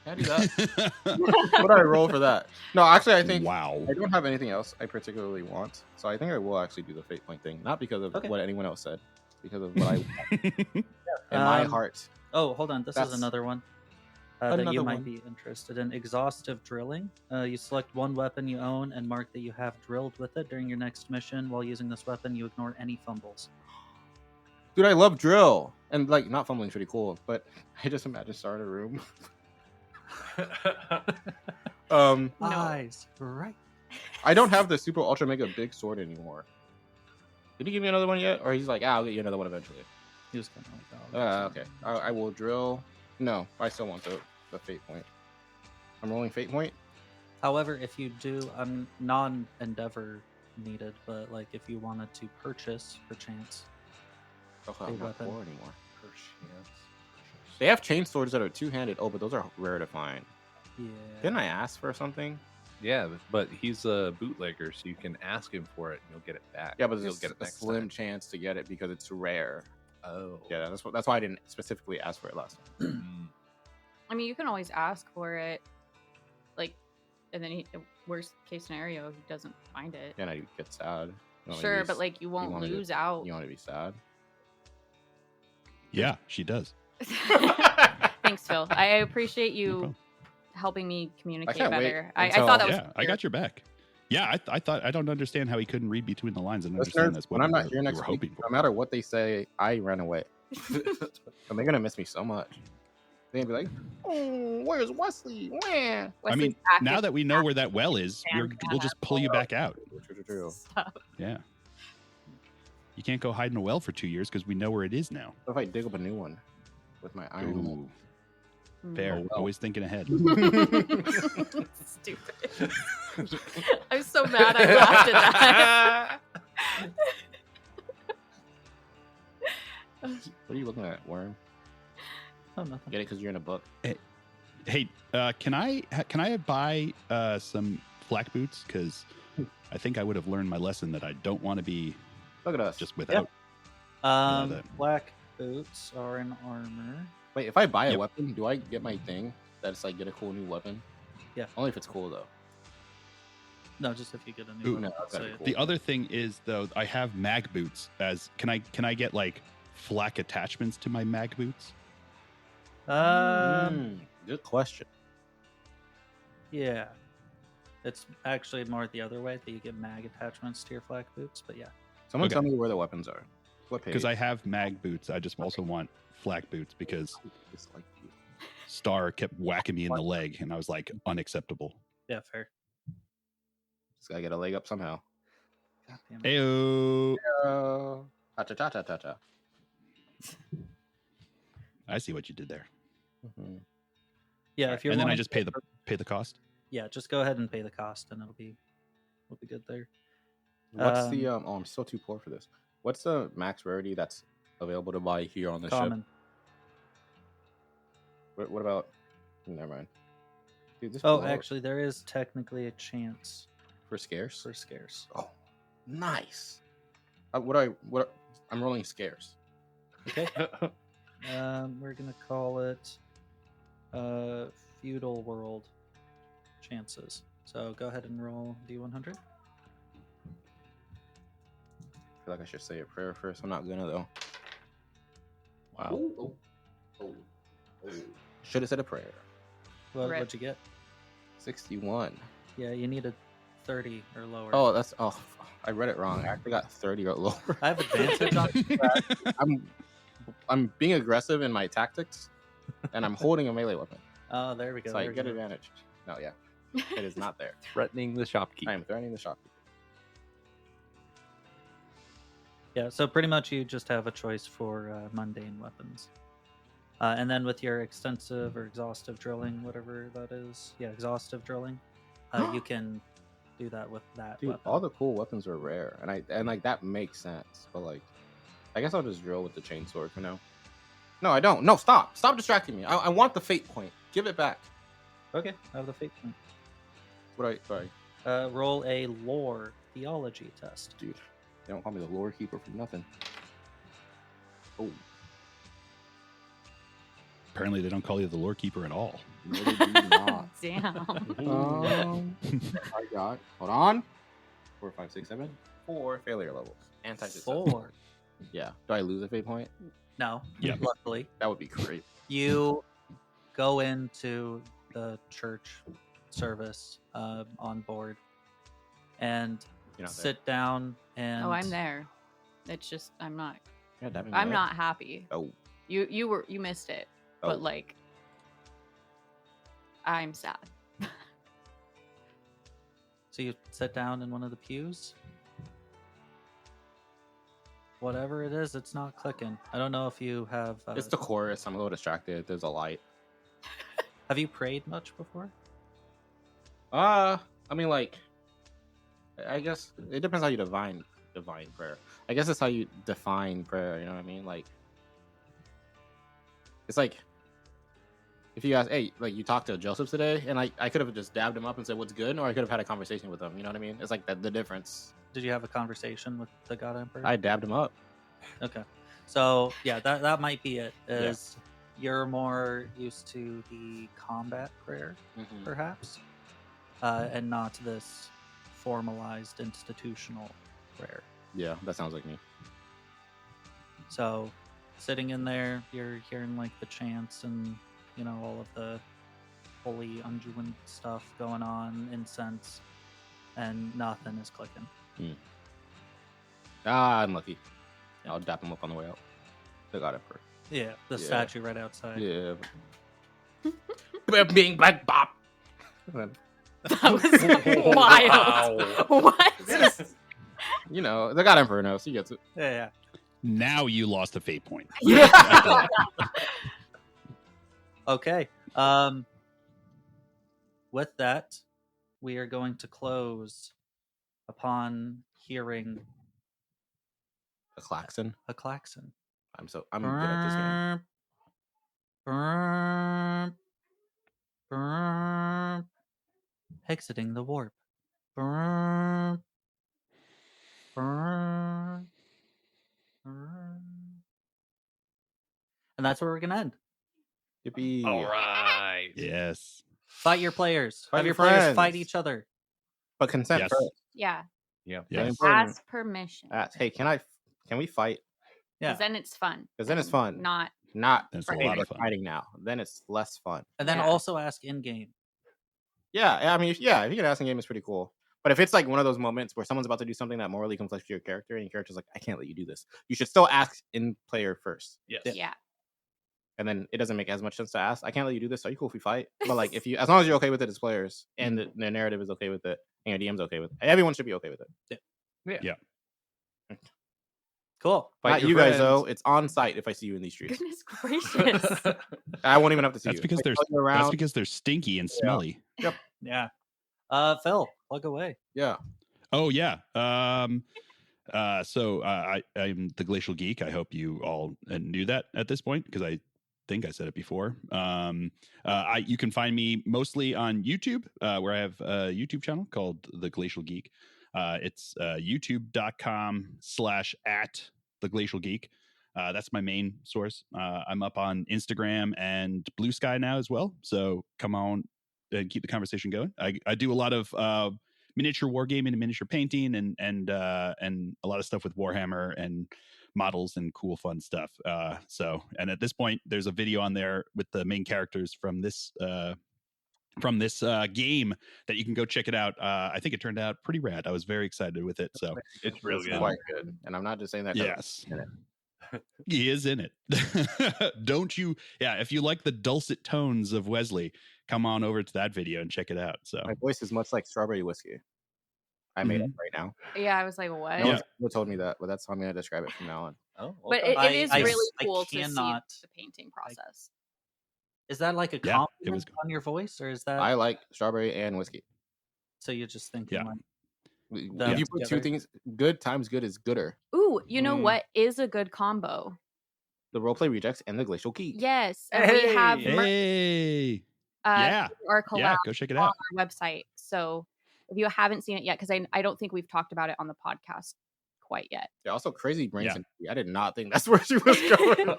Can I do that? What do I roll for that? No, actually, I think Wow. I don't have anything else I particularly want, so I think I will actually do the fate point thing. Not because of Okay. what anyone else said, because of what I want in my heart. Oh, hold on. This That's is another one that you another might one. be interested in. Exhaustive drilling. You select one weapon you own and mark that you have drilled with it during your next mission. While using this weapon, you ignore any fumbles. Dude, I love drill, and like not fumbling is pretty cool, but I just imagine starting a room. No. Eyes right. I don't have the super ultra mega big sword anymore. Did he give me another one yet, or he's like, I'll get you another one eventually? He was kind of like, oh, Okay. I will drill. No, I still want the fate point. I'm rolling fate point. However, if you do, non-endeavor needed, but like if you wanted to purchase for chance, Okay, A I'm not weapon. poor anymore. They have chain swords that are two-handed. Oh, but those are rare to find. yeah. Didn't I ask for something? Yeah, but he's a bootlegger, so you can ask him for it and you'll get it back. Yeah, but you'll there's get it a next slim time. chance to get it because it's rare. Oh, Yeah, that's why I didn't specifically ask for it last time. Mm. I mean, you can always ask for it, like, and then worst case scenario, he doesn't find it. And I get sad. You wanna Sure, be but like you won't wanna lose get- out. You want to be sad? Yeah, she does. Thanks, Phil. I appreciate No you problem. helping me communicate can't wait better. I until- thought that was Yeah, I got your back. Yeah, I thought I don't understand how he couldn't read between the lines and understand Listeners, that's when what I'm we not were- here we next were week, hoping for. no matter what they say, I ran away. And they're gonna miss me so much. They're gonna be like, "Oh, where's Wesley? Wah." I Wesley's mean, back now in- that we know where that well is, Stand we'll just pull you back out. True. Stop. Yeah. You can't go hide in a well for 2 years because we know where it is now. What if I dig up a new one with my iron? Ooh, fair. Oh, well. Always thinking ahead. Stupid. I'm so mad I laughed at that. What are you looking at, worm? Oh, nothing. Get it because you're in a book. Hey, can I buy some flak boots? Because I think I would have learned my lesson that I don't want to be Look at us. just without. that. Black boots are in armor. Wait, if I buy a Yep. weapon, do I get my thing? That's like get a cool new weapon? Yeah. Only if it's cool though. No, just if you get a new Ooh, one. no, that's gotta be So- cool. The other thing is though, I have mag boots. As can I get like flak attachments to my mag boots? Good question. Yeah. It's actually more the other way that you get mag attachments to your flak boots, but yeah. Someone Okay. tell me where the weapons are. What page? Because I have mag boots. I just also want flak boots because Dislike you. Starr kept whacking me in the leg, and I was like, unacceptable. Yeah, fair. Just gotta get a leg up somehow. God damn it. Ayo. Ta ta ta ta ta ta. I see what you did there. Mhm. Yeah, if you're And then I wanting just to- pay the cost. Yeah, just go ahead and pay the cost and we'll be good there. What's the oh, I'm still too poor for this. What's the max rarity that's available to buy here on the Common. ship? What about? Never mind. Dude, this Oh, blow actually there is technically a chance for scarce. for scarce. Oh, nice. I'm rolling scarce. Okay. We're gonna call it feudal world chances. So go ahead and roll D100. I feel like I should say a prayer first. I'm not gonna though. Wow. Should have said a prayer. Rip. What'd you get? 61. Yeah, you need a 30 or lower. Oh, I read it wrong. I actually got 30 or lower. I have advantage on. I'm being aggressive in my tactics, and I'm holding a melee weapon, Oh, there we go. so I there we get go. advantage. No, yeah, it is not there. Threatening the shopkeep. I am threatening the shopkeeper. Yeah, so pretty much you just have a choice for mundane weapons. And then with your extensive or exhaustive drilling, whatever that is, exhaustive drilling, you can do that with that Dude, weapon. all the cool weapons are rare, and like that makes sense. But like, I guess I'll just drill with the chainsword for now. No, I don't. No, stop distracting me. I want the fate point. Give it back. Okay, I have the fate point. Sorry, Roll a lore theology test. dude. They don't call me the lore keeper for nothing. Oh, Apparently, they don't call you the lore keeper at all. no, they do not. Damn. I got. Hold on. 4, 5, 6, 7. 4 failure levels. Anti-success. 4. Yeah. Do I lose a fate point? No. Yep. Luckily, That would be great. you go into the church service on board and You're not sit down and. Oh, I'm there. It's just I'm not. there. Yeah, I'm not happy. Oh. You missed it, Oh. but like, I'm sad. So you sit down in one of the pews. Whatever it is, it's not clicking. I don't know if you have. It's the chorus. I'm a little distracted. There's a light. Have you prayed much before? I mean, like, I guess it depends how you divine prayer. I guess it's how you define prayer. You know what I mean? Like, it's like if you ask, hey, like you talked to Joseph today, and I could have just dabbed him up and said what's good, or I could have had a conversation with him. You know what I mean? It's like the difference. Did you have a conversation with the God Emperor? I dabbed him up. Okay. So yeah, that might be it. Is you're more used to the combat prayer, perhaps, and not this formalized institutional prayer. Yeah, that sounds like me. So sitting in there, you're hearing like the chants and all of the holy unguent stuff going on, incense, and nothing is clicking. I'm lucky. I'll dap him up on the way out. The God Emperor. Yeah, the Yeah. statue right outside. Yeah. Being black bop. That was wild. What? You know, the God Emperor knows. He gets it. Yeah. Now you lost a fate point. Yeah. Okay. With that, we are going to close upon hearing A klaxon. a klaxon. I'm good at this game. Burp, burp, exiting the warp. Burp, burp, burp. And that's where we're gonna end. Yippee. All right. Yes. Fight your players. Fight Have your your players fight friends. each other. But consent Yes. first. Yeah. Yeah. Yes. Important. Ask permission. Hey, can we fight? Yeah. Because then it's fun. Because then it's fun. Not. That's a hey, lot we're of fun. fighting now. Then it's less fun. And then Yeah. also ask in game. Yeah, I mean, yeah, if you can ask in game, it's pretty cool. But if it's like one of those moments where someone's about to do something that morally conflicts with your character, and your character's like, I can't let you do this, you should still ask in player first. Yes. Yeah. And then it doesn't make as much sense to ask, I can't let you do this. Are you cool if we fight? But like, if you, as long as you're okay with it as players, and the narrative is okay with it, and your DM's okay with it, everyone should be okay with it. Cool. Fight Not your you guys friends. though. It's on site if I see you in these streets. Goodness gracious. I won't even have to see That's you. because Like, they're tell you around. that's because they're stinky and smelly. Yeah. Phil, plug away. Yeah. Oh yeah. So I'm the Glacial Geek. I hope you all knew that at this point because I think I said it before. You can find me mostly on YouTube, where I have a YouTube channel called The Glacial Geek. It's youtube.com/@The Glacial Geek. That's my main source. I'm up on Instagram and Blue Sky now as well. So come on and keep the conversation going. I do a lot of miniature wargaming and miniature painting and a lot of stuff with Warhammer and models and cool fun stuff. And at this point, there's a video on there with the main characters from this game that you can go check it out. I think it turned out pretty rad. I was very excited with it. So It's really good. Quite good. And I'm not just saying that. 'cause yes, I'm in it. he is in it. Don't you? Yeah, if you like the dulcet tones of Wesley, come on over to that video and check it out. So My voice is much like strawberry whiskey. I made it right now. Yeah, I was like, what? No one's told me that, but that's how I'm going to describe it from now on. Oh, But okay. it is really cool to see cannot- the painting process. Is that like a Yeah, compliment it was- on your voice, or is that I like strawberry and whiskey. so you're just thinking Yeah. like If you put two together. things, good times good is gooder. Ooh, you know Mm. what is a good combo? The roleplay rejects and the glacial geek. Yes, and we have Hey! hey, yeah, our collab yeah, go check it on out. our website. So if you haven't seen it yet, because I don't think we've talked about it on the podcast quite yet. Yeah, also crazy brain Yeah. synergy. I did not think that's where she was going.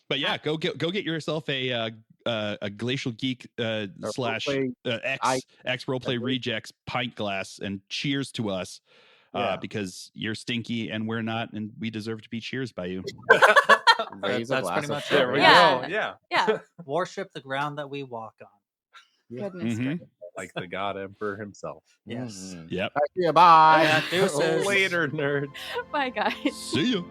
But yeah, go get yourself a Glacial Geek / roleplay- X roleplay rejects pint glass and cheers to us. Yeah. Because you're stinky and we're not, and we deserve to be cheers by you. Raise a That's glass pretty of much it, There we right? Yeah. go. Yeah. Yeah, worship the ground that we walk on. goodness Mhm. gracious. Like the God Emperor himself. Yes. Mhm. Yep. Yeah, bye. Yeah, deuces. Later, nerd. Bye, guys. See ya.